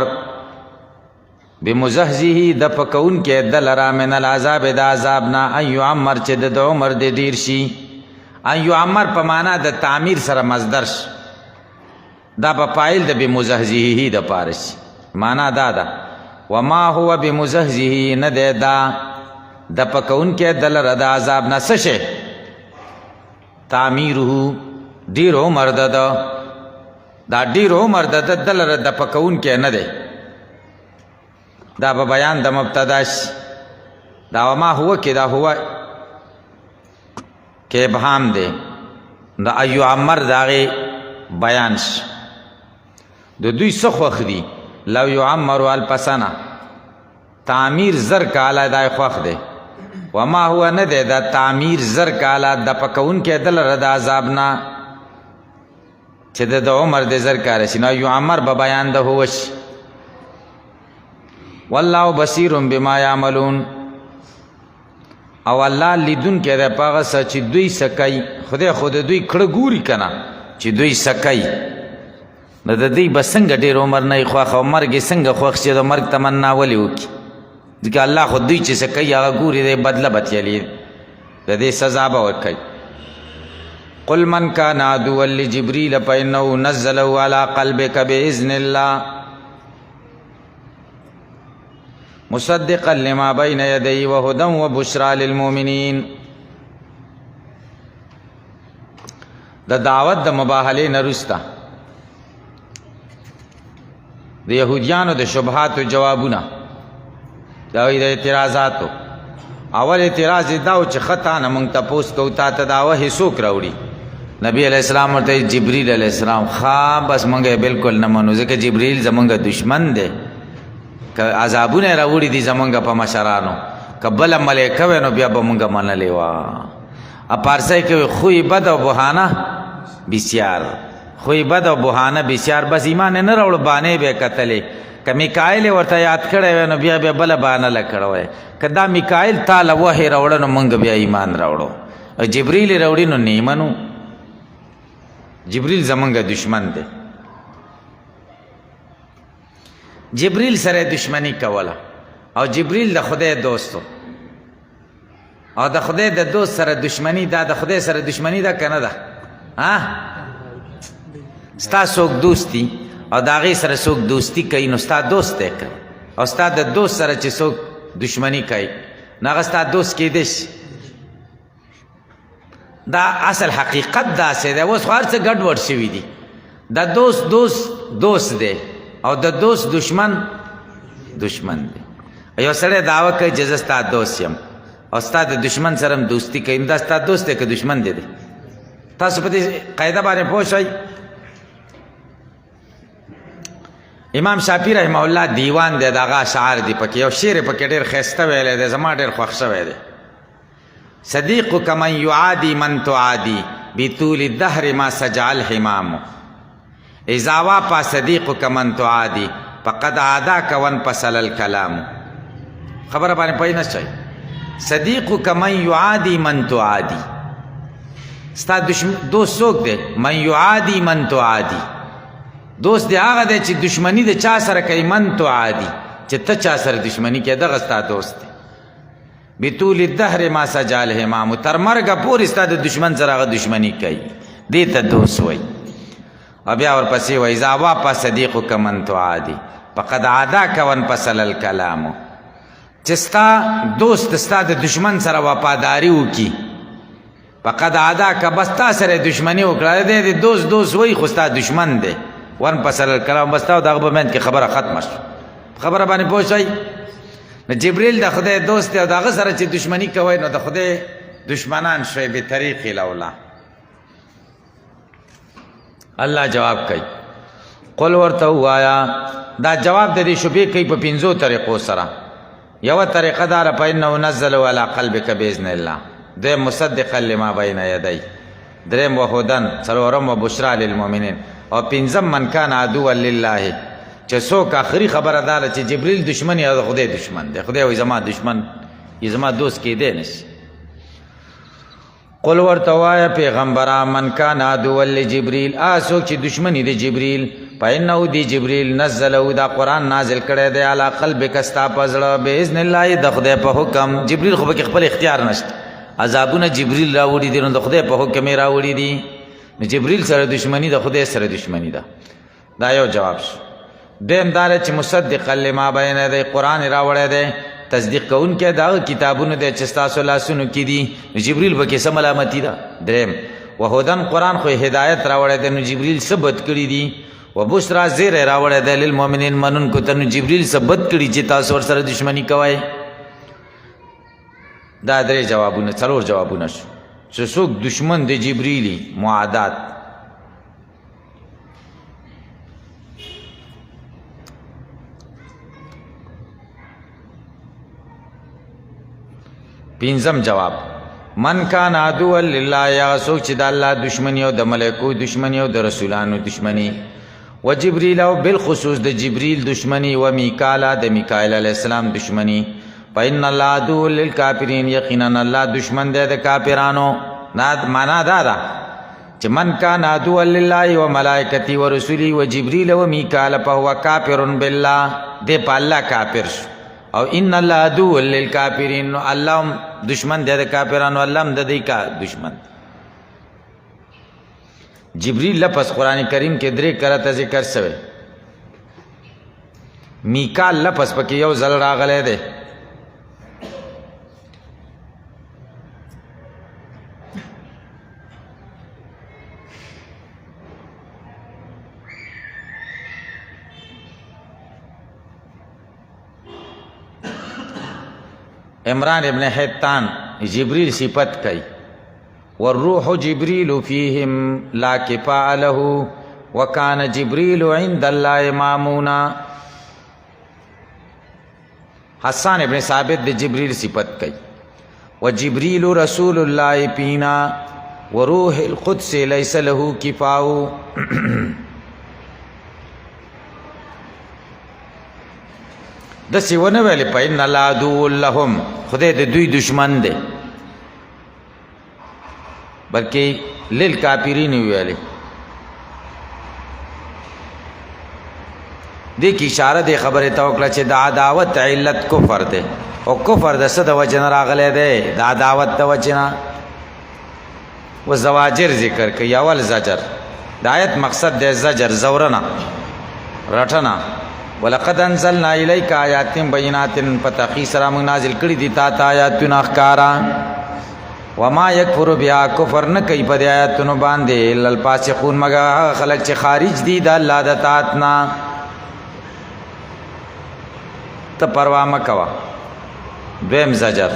بمزهزه د پکون کې دلرا من العذاب د عذابنا ان يعمر چې د عمر د ډیر شي ان يعمر په معنا د تعمیر سره مصدر شي دا په فاعل د بمزهزه د پارش معنا دا ده وما هو بمزهزه نه دی دا د پکون کې دلرا د عذاب نه څه شي تعمیره ډیر عمر دا ډیر عمر د دلره د پکون کې نه دی دا په بیان د مبتداش دا وما هو کې دا هو کې ابهام دی دا ایو عمر داغه بیان ش د دوی څه خوخ دی لو يعمر الفسنه تعمیر زر کاله دا خوخ دی وما هو نه دی دا تعمیر زر کاله د پکون کې دلره د عذاب نه چې د عمر د زر کار شي نو يعمر به بیان د هوش والله بصیر بما يعملون او الله لیدون کې د پاغه چې دوی سکای خدای خود دوی کړه ګوري کنه چې دوی سکای نو د دې بسنګ ډیر عمر نه خو مرګ څنګه خوښ چې د مرګ تمنا ولي وکي ځکه الله خود دوی چې سکای هغه ګوري د بدله بتیلی د دې سزا به ورکړي قل من كان عدوا لجبريل فإنه نزله على قلبك بإذن الله مصدقا لما بين يديه وهدى وبشرى للمؤمنين د دعوت د مباهله نرستا د يهوديانو د شبهات او جوابونه دا د اعتراضاتو اول اعتراض دا چې خطا نه مونږ تاسو کو تا ته داوه هیڅوک راوړي نبی علیہ السلام ورته جبريل علیہ السلام بس مونږه بالکل نه منو ځکه جبريل زمونږ دشمن دی که عذابونه راوړي دي زمونږ په مشرانو کبل ملائکه ونو بیا به مونږه منلې وا اپارسای کې خوې بد او بهانه بسیار خوې بد او بهانه بسیار بس ایمان نه راوړ باندې به کتلې که میکائیل ورته یاد کړی نو بیا به بل بهانه لکړوي کدا میکائیل تعالی وحی راوړ نو مونږ بیا ایمان راوړو او جبريل راوړي نو نه منو جبريل زمونږ دشمن دی جبريل سره دشمنی کوله او جبريل د خدای دوستو او د خدای د دوست سره دشمنی دا د خدای سره دشمنی دا کنه ده ها ستا څوک دوستی او دا غي سره څوک دوستی کوي نو ستا دوست دی او ستا د دوست سره چې څوک دشمنی کوي نو هغه ستا دوست کېدش دا اصل حقیقت دا سه دا اوس هر څه ګډوډ شوی دی دا دوست دی او د دوست دشمن دی یو سره داوا کوي چې زستا دوست یم او ستا د دشمن سره دوستی کوي دا ستا دوست دی که دشمن دی تاسو په دې قاعده باندې پوه شئ امام شافعی رحمه الله دیوان دی دغه اشعار دی پکې یو شعر پکې ډېر ښایسته ویلی دی زما ډېر خوښ شوی دی صديقك من يعادي من تعادي بطول الدهر ما سجع الحمام اذا وافى صديقك من تعادي فقد عاداك وانفصل الكلام خبر باندې پای نه شي صديقك من يعادي من تعادي ستا دوست څوک دی من يعادي من تعادي دوست دی هغه دی چې دشمنی د چا سره کوي من تعادي چې ته چا سره دشمنی کوي دغه ستا دوست دی بطول الدهر ما سجع الحمام تر مرګه پورې ستا د دشمن سره هغه دشمنی کوي دې ته دوست وایي او بیا ورپسې وایي اذا وافى صديقك من تعادي فقد عاداك وانفصل الكلام چې ستا دوست ستا د دشمن سره وفاداري وکړي فقد عاداك بس تا سره دشمنی وکړه دې دوست وایي خو ستا دشمن دی وانفصل الكلام بس تا دغه په منځ کې خبره ختمه شوه خبره باندې پوه شئ نو جبريل د خدای دوست دی او دغه سره چې دشمنی کوي نو د خدای دشمنان شوي به طریق الاولا الله جواب کوي قل ورته وایا دا جواب د دې شوبې کوي په پنځو طریقو سره یو طریقه دار په انه نزل على قلبك باذن الله د مصدقا لما بين يدي درم وهدن سرورم وبشرى للمؤمنين او پنځم من کان عدو لله چې څوک اخري خبره ده چې جبريل دشمن یا خدای دشمن دی خدای وي زما دشمن ی زما دوست کې دی نشي قل ورته وایه پیغمبره من کان عدوا لجبریل څوک چې دشمني د جبریل فانه دی جبریل نزله دا قرآن نازل کړی دی علی قلبک ستا په زړه باذن الله د خدای په حکم جبریل خو پکې خپل اختیار نشته عذابونه جبریل راوړي دي نو د خدای په حکم یې راوړي دي نو جبریل سره دشمني د خدای سره دشمني ده دا یو جواب شو دویم دا چې مصدق لما بین یدی قرآن راوړی دی تصدیق کوونکی دا کتابونه دی چې ستاسو لاسونو کې دي جبریل پکې څه ملامتي ده دریم وهدن قرآن خو هدایت راوړی دی نو جبریل څه بد کړي دي وبشرا زیری راوړی دی للمؤمنین منونکو ته نو جبریل څه بد کړي چې تاسو ورسره دشمني کوئ دا درې جوابونه څلور جوابونه شو چې څوک دشمن د جبریلی معادات پنځم جواب من کان عدوا لله یا څوک چې د الله دشمنی او د ملائکو دشمنی او د رسولانو دشمنی و جبریل او بالخصوص د جبریل دشمنی و میکالا د میکائیل علیہ السلام دشمنی فإن الله عدو للکافرین یقینا الله دشمن دی د کافرانو معنا دا ده چې من کان عدوا لله و ملائکتی و رسولی و جبریل و میکال فهو کافر بالله دی په الله کافر شو او ان الله عدو للکافرین الله دشمن دی د کافرانو الله هم د دې کا دشمن جبریل لفظ قرآن کریم کې درې کرته ذکر شوی میکال لفظ پکې یو ځل راغلی دی عمران ابن حیطان جبریل صفت کئی والروح جبریل فیہم لا کفاء له وکان جبریل عند اللہ مامونا حسان ابن ثابت د جبریل صفت کئی وجبریل رسول اللہ پینا وروح القدس لیس له کفاء دسی ونه ویلی پا ان اللہ عدو لهم خدای د دوی دشمن دی بلکې للکافرین ویلی دې کې اشاره دی خبره ته وکړه چې د عداوت علت کفر دی او کفر د څه د وجې نه راغلی دی د عداوت د وجې نه و زواجر ذکر کوي اول زجر د آیت مقصد دی زجر زورنه رټنه ولقد انزلنا الیک آیات بینات فتحقیق سره موږ نازل کړي دي تا ته آیاتونه ښکارا وما یکفر بها کفر نه کوي په دې آیاتونو باندې الا الفاسقون مګر هغه خلک چې خارج دي د الله د اطاعت نه ته پروا مه کوه دویم زجر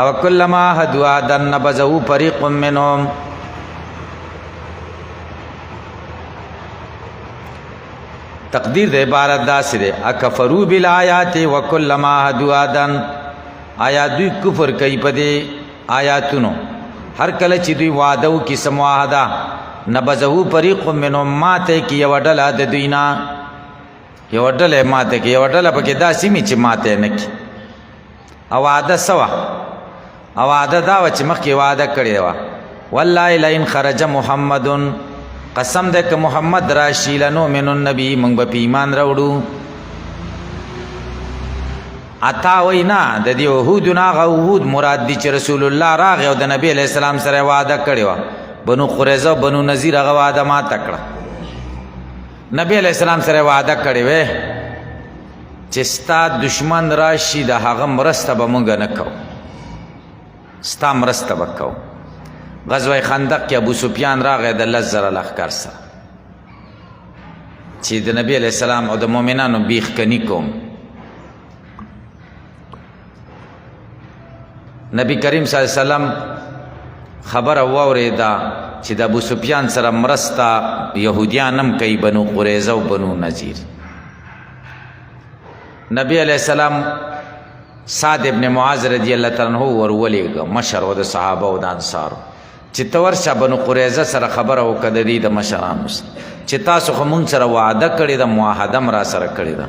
او کلما هدوا عهدا نبذه فریق منهم تقدیر د عبارت داسې دی اکفروا بالآیات وکلما هدوا عهدا آیا دوی کفر کوي په دې آیاتونو هر کله چې دوی وعده وکړي څه معاهده نبذه فریق منهم ماته کې یوه ډله د دوی نه یوه ډله یې ماته کې یوه ډله پکې داسې وي چې ماته یې نه کړي او وعده څه وه او وعده دا وه چې مخکې وعده کړې وه والله لئن خرج محمد قسم ده که محمد راشي لنؤمن النبي موږ به په ایمان راوړو عطا وی نه د دې وحود نه هغه وحود مراد دي چې رسول الله راغی او د نبی علیہ السلام سره وعده کړې وه بنو قریظه بنو نذیر هغه وعده ماته کړه نبی علیہ السلام سره وعده کړې وې چې ستا دشمن راشي د هغه مرسته به موږ نه کوو ستا مرسته به کوو غزوه خندق کې ابو سفیان راغی د 10,000 لښکر سره چې د نبی علیہ السلام او د مؤمنانو بیخ کني کوم نبی کریم صلی الله علیه وسلم خبر واوریدا چې د ابو سفیان سره مرسته يهوديان هم کوي بنو قریظه او بنو نذیر نبی علیہ السلام سعد ابن معاذ رضی الله تعالی عنہ ورولېږه مشر و د صحابه او د انصارو چې ته ورشه بنو قریظه سره خبره وکړه د دې د مشرانو سره چې تاسو خو مونږ سره وعده کړې ده معاهده م را سره کړې ده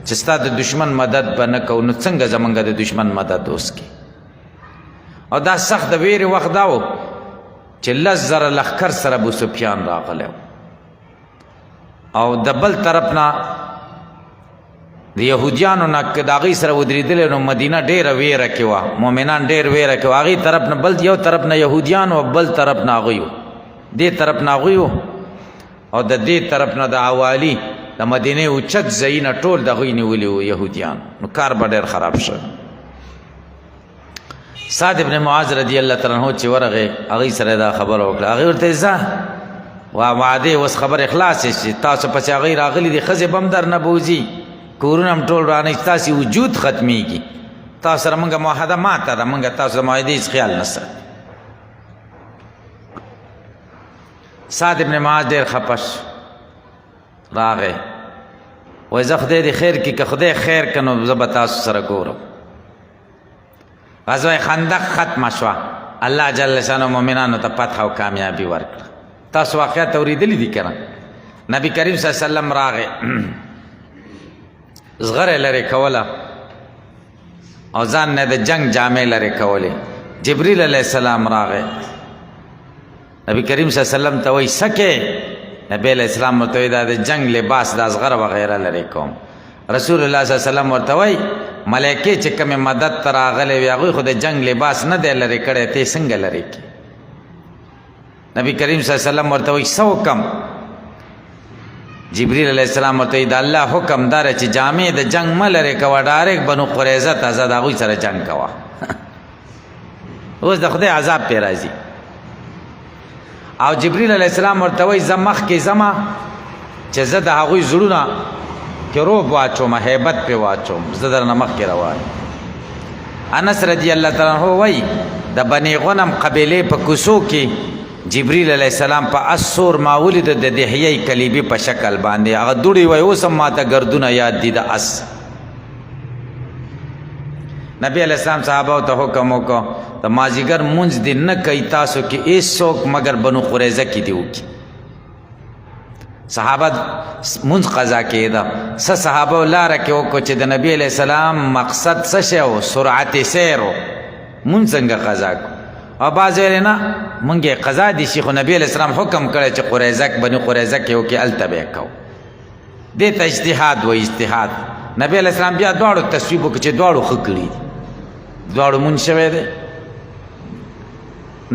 چې ستا د دشمن مدد به نه کوو نو څنګه زمونږ د دشمن مدد اوس کې او دا سخت د ویرې وخت دا و چې 10,000 لښکر سره ابو سفیان راغلی او د بل طرف نه د یهودیانو نه که د هغوی سره ودرېدلی نو مدینه ډېره ویره کې وه مؤمنان ډېر ویره کې وه هغې طرف نه بل یو طرف نه یهودیان و بل طرف نه هغوی و دې طرف نه هغوی و او د دې طرف نه د عوالي د مدینې اوچت ځایونه ټول د هغوی نیولي وو یهودیان نو کار به ډېر خراب شو سعد ابن معاذ رضی الله تعالی عنہ چې ورغې هغوی سره دا خبره وکړه هغې ورته ځه وعدې اوس خبرې خلاصې شي تاسو پسې هغوی راغلي دي ښځې به هم در نه بوځي کورونه هم ټول رانه ستاسې وجود ختمیږي تاسو سره موږ معاهده ماته ده موږ تاسو د معاهدې هېڅ خیال نه ساتو سعد ابن معاذ ډېر خفه شو راغی وایي زه خدای دې خیر کړي که خدای خیر کړه نو زه به تاسو سره ګورم غزوه خندق ختمه شوه الله جل شانه مؤمنانو ته فتح او کامیابي ورکړه تاسو واقعیت اورېدلي دي که نه نبي کریم صلی الله علیه وسلم راغی زغره لرې کوله او ځان نه د جنگ جامې لرې کولې جبریل علیه السلام راغی نبی کریم صلی الله علیه وسلم ته وایي سکې نبی علیه السلام ورته وایي دا د جنگ لباس دا زغره وغیره لرې کوم رسول الله صلی الله علیه وسلم ورته وایي ملایکې چې کومې مدد ته راغلی وي هغوی خو د جنگ لباس نه دی لرې کړی ته یې څنګه لرې کړي نبی کریم صلی الله علیه وسلم ورته وایي څه وکړم جبریل علیه السلام ورته وایي د الله حکم دا دی چې جامې د جنگ مه لرې کوه ډایرکټ بنو قریظه ته ځه د هغوی سره جنګ کوه اوس د خدای عذاب پرې راځي او جبریل علیه السلام ورته وایي زه مخکې ځمه چې زه د هغوی زړونه کې روب واچوم هیبت پې واچوم زه درنه مخکې روان انس رضی الله تعالی عنہ وایي د بني غنم قبیلې په کوڅو کې جبریل علیه السلام په اس سور ما ولید د دحیه کلیبي په شکل باندې هغه دوړې وایي اوس هم ماته ګردونه یاد دي د اس نبی علیه السلام صحابو ته حکم وکړو د مازدیګر مونځ دې نه کوي تاسو کې هېڅوک مګر بنو قریظه کې دې وکړي صحابه مونځ قضا کېده څه صحابه لاره کې وکړو چې د نبی علیه السلام مقصد څه شی و سرعت سیر و مونځ څنګه قضا کړو او بعض ویل نه مونږ یې قضا دي شي خو نبی علیه السلام حکم کړی چې قریظه بني قریظه کې وکړي هلته به یې کوو دې ته اجتهاد وایي اجتهاد نبی علیه السلام بیا دواړو تصویب وکړي چې دواړو ښه کړي دي دواړو مونځ شوی دی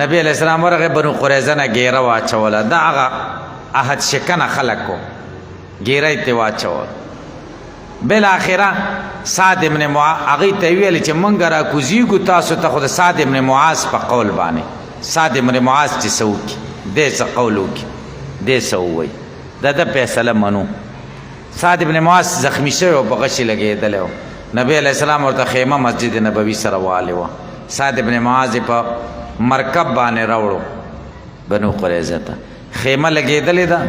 نبی علیه السلام ورغې بنو قریظه نه ګیره واچوله دا هغه عهد شکنه خلق کو ګیره یې ترې واچول بالاخره سعد ابن معاذ هغوی ته یې ویل چې موږ راکوزیږو تاسو ته خو د سعد ابن معاذ په قول باندې سعد ابن معاذ چې څه وکړي دې څه قول وکړي دې څه ووایي د ده فیصله منو سعد ابن معاذ زخمی شوی و په غشي لګېدلی و نبی علیه السلام ورته خیمه مسجد نبوي سره والې وه سعد ابن معاذ په مرکب باندې راوړو بنو قریظه ته خیمه لګېدلې ده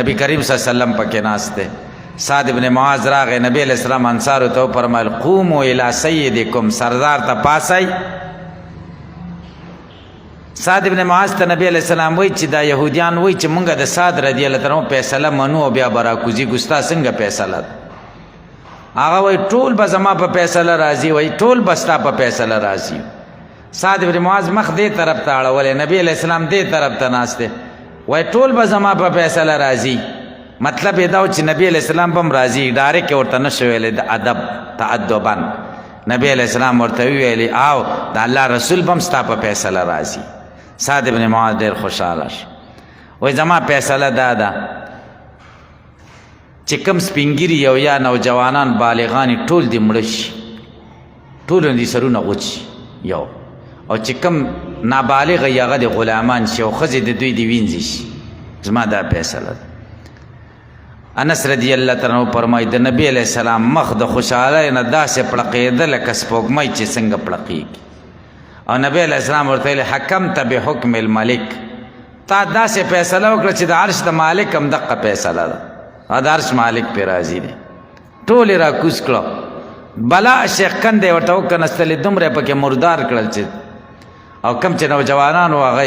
نبی کریم صلی الله علیه وسلم پکې ناست دی سعد ابن معاذ راغی نبی علیہ السلام انصارو ته وفرمایل قوموا الی سیدکم سردار ته پاسئ سعد ابن معاذ ته نبی علیہ السلام وایي چې دا یهودیان وایي چې مونږ د سعد رضی الله تعالی عنہ فیصله منو او بیا به راکوزیږو ستا څنګه فیصله ده هغه وایي ټول به زما په فیصله راځي وایي ټول به ستا په فیصله راځي سعد ابن معاذ مخ دې طرف ته اړولی نبی علیہ السلام دې طرف ته ناست دی وایي ټول به زما په فیصله راځي مطلب یې دا و چې نبی علیہ السلام به هم راځي ډایرکټ یې ورته نه شو ویلی د ادب تعدبا نبی علیہ السلام ورته وویلي او د الله رسول به هم ستا په فیصله راځي سعد ابن معاذ ډېر خوشحاله شو وایي زما فیصله دا ده چې کوم سپینګیري او یا نوجوانان بالغان ټول دې مړه شي ټولو دې سرونه غوڅ شي یو او چې کوم نابالغه یې هغه د غلامان شي او ښځې د دوی دې وینځي شي زما دا فیصله ده انس رضی الله تعالی عنہ فرمایي د نبی علیہ السلام مخ د خوشحالۍ نه داسې پړقېده لکه سپوږمۍ چې څنګه پړقېږي او نبی علیہ السلام ورته ویلي حکمت بحکم الملک تا داسې فیصله وکړه چې د عرش د مالک هم دقه فیصله ده او د عرش مالک پرې راضي دی ټول یې راکوز کړه بلا شیخ کندې ورته وکنستلې دومره پکې مردار کړل چې او کم چې نوجوانان و هغه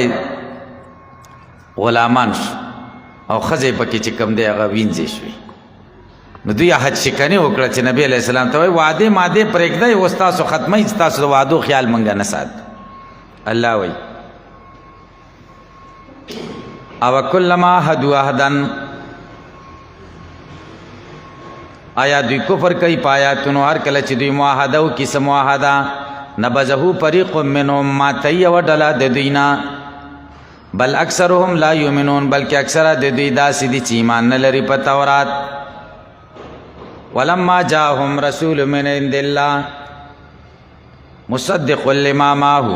غلامان شو او ښځې پکې چې کم دی هغه وینځې شوې نو دوی حد شکنې وکړه چې نبی علیه السلام ته وایي وعدې مادې پرېږدئ اوس تاسو ختمئ ستاسو د وعدو خیال موږ نه ساتو الله وی او کلما حدو احدن آیا دوی کفر کوي پایاتونو هر کله چې دوی معاهده او کیسه معاهده نبذه فریق منهم ما تی و ډله د دوینا بل اکثرهم لا یؤمنون بلکې اکثره د دوی داسې دي چې ایمان نه لري په تورات ولما جاءهم رسول من عند الله مصدق لما معه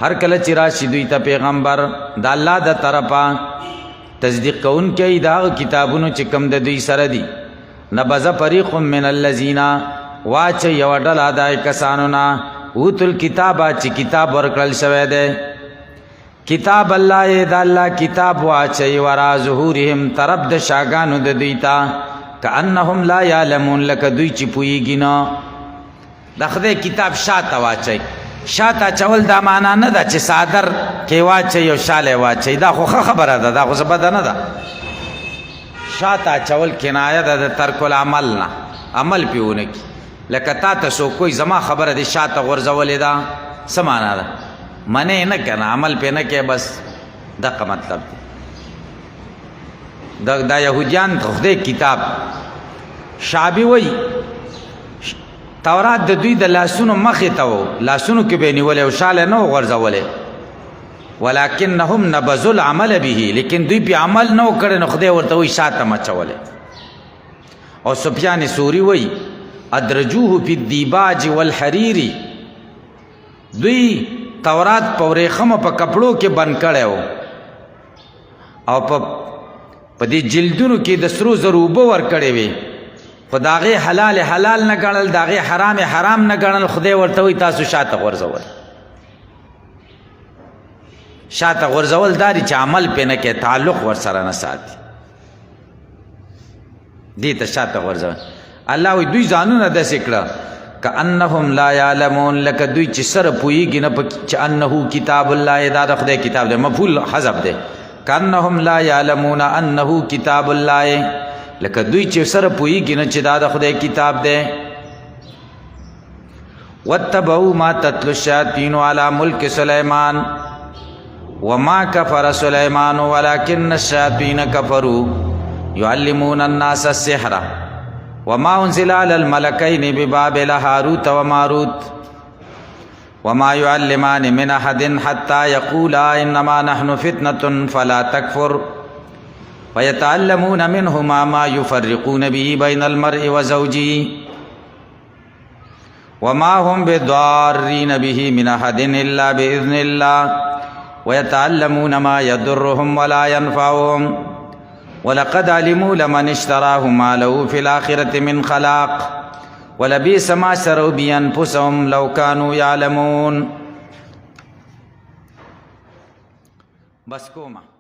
هر کله چې راشي دوی ته پیغمبر د الله د طرفه تصدیق کوونکی دا کتابونو چې کوم د دوی سره دي نبذ فریق من الذین واچ یو ډله د کسانو نه اوتل کتابه چې کتاب ورکړل شوی دی کتاب الله د الله کتاب واچي ورا ظهورهم طرف د شاګانو د دوی ته کأنهم لا یعلمون لکه دوی چې پوهیږي نه د خدای کتاب شاته واچي شاته چول دا معنا نه ده چې صادر کې واچي او شاله واچي دا خو خبره ده دا خو څه بده نه ده شاته چول کنایه ده د ترک العمل نه عمل پیونه کی لکه تا ته سو کوئی زما خبره دي شاته غورځولې ده څه معنا ده منې نه کنه عمل پې نه کې بس دغه مطلب دی دا یهودیان خدای کتاب شعبی وی تورات د دوی د لاسونو مخې ته و لاسونو کې به نیولې او شاله نه غورځولې ولکنهم نبذوا العمل به لیکن دوی په عمل نه کړي نو خدای ورته وی شاته مچولې او سفیان سوری وی ادرجوه فی الدیباج والحریر دوی تورات په ورېخمو په کپړو کې بند کړی او په دې جلدونو کې د سرو زرو اوبه ورکړې وې خو د هغې حلال حلال نه ګڼل د هغې حرام حرام نه ګڼل خدای ورته وایي تاسو شاته غورځول شاته غورځول دا دي چې عمل پې نه کوي تعلق ورسره نه ساتي دې ته شاته غورځول الله وایي دوی ځانونه داسې کړه کأنهم لا یعلمون لکه دوی چې سره پوهیږي نه چې انه کتاب الله دا د خدای کتاب دی مفعول حذف دی کأنهم لا یعلمون انه کتاب الله لکه دوی چې سره پوهیږي نه چې دا د خدای کتاب دی واتبعوا ما تتلو الشیاطین علی ملک سلیمان وما کفر سلیمان ولکن الشیاطین کفروا یعلمون الناس السحر وما انزل على الملكين ببابل هاروت وماروت وما يعلمان من احد حتى يقولا انما نحن فتنة فلا تكفر فيتعلمون منهما ما يفرقون به بين المرء وزوجه وما هم بضارين به من احد الا باذن الله ويتعلمون ما يضرهم ولا ينفعهم ولقد علموا لمن اشتراه ما له في الآخرة من خلاق ولبئس ما شروا بأنفسهم لو كانوا يعلمون بس کوما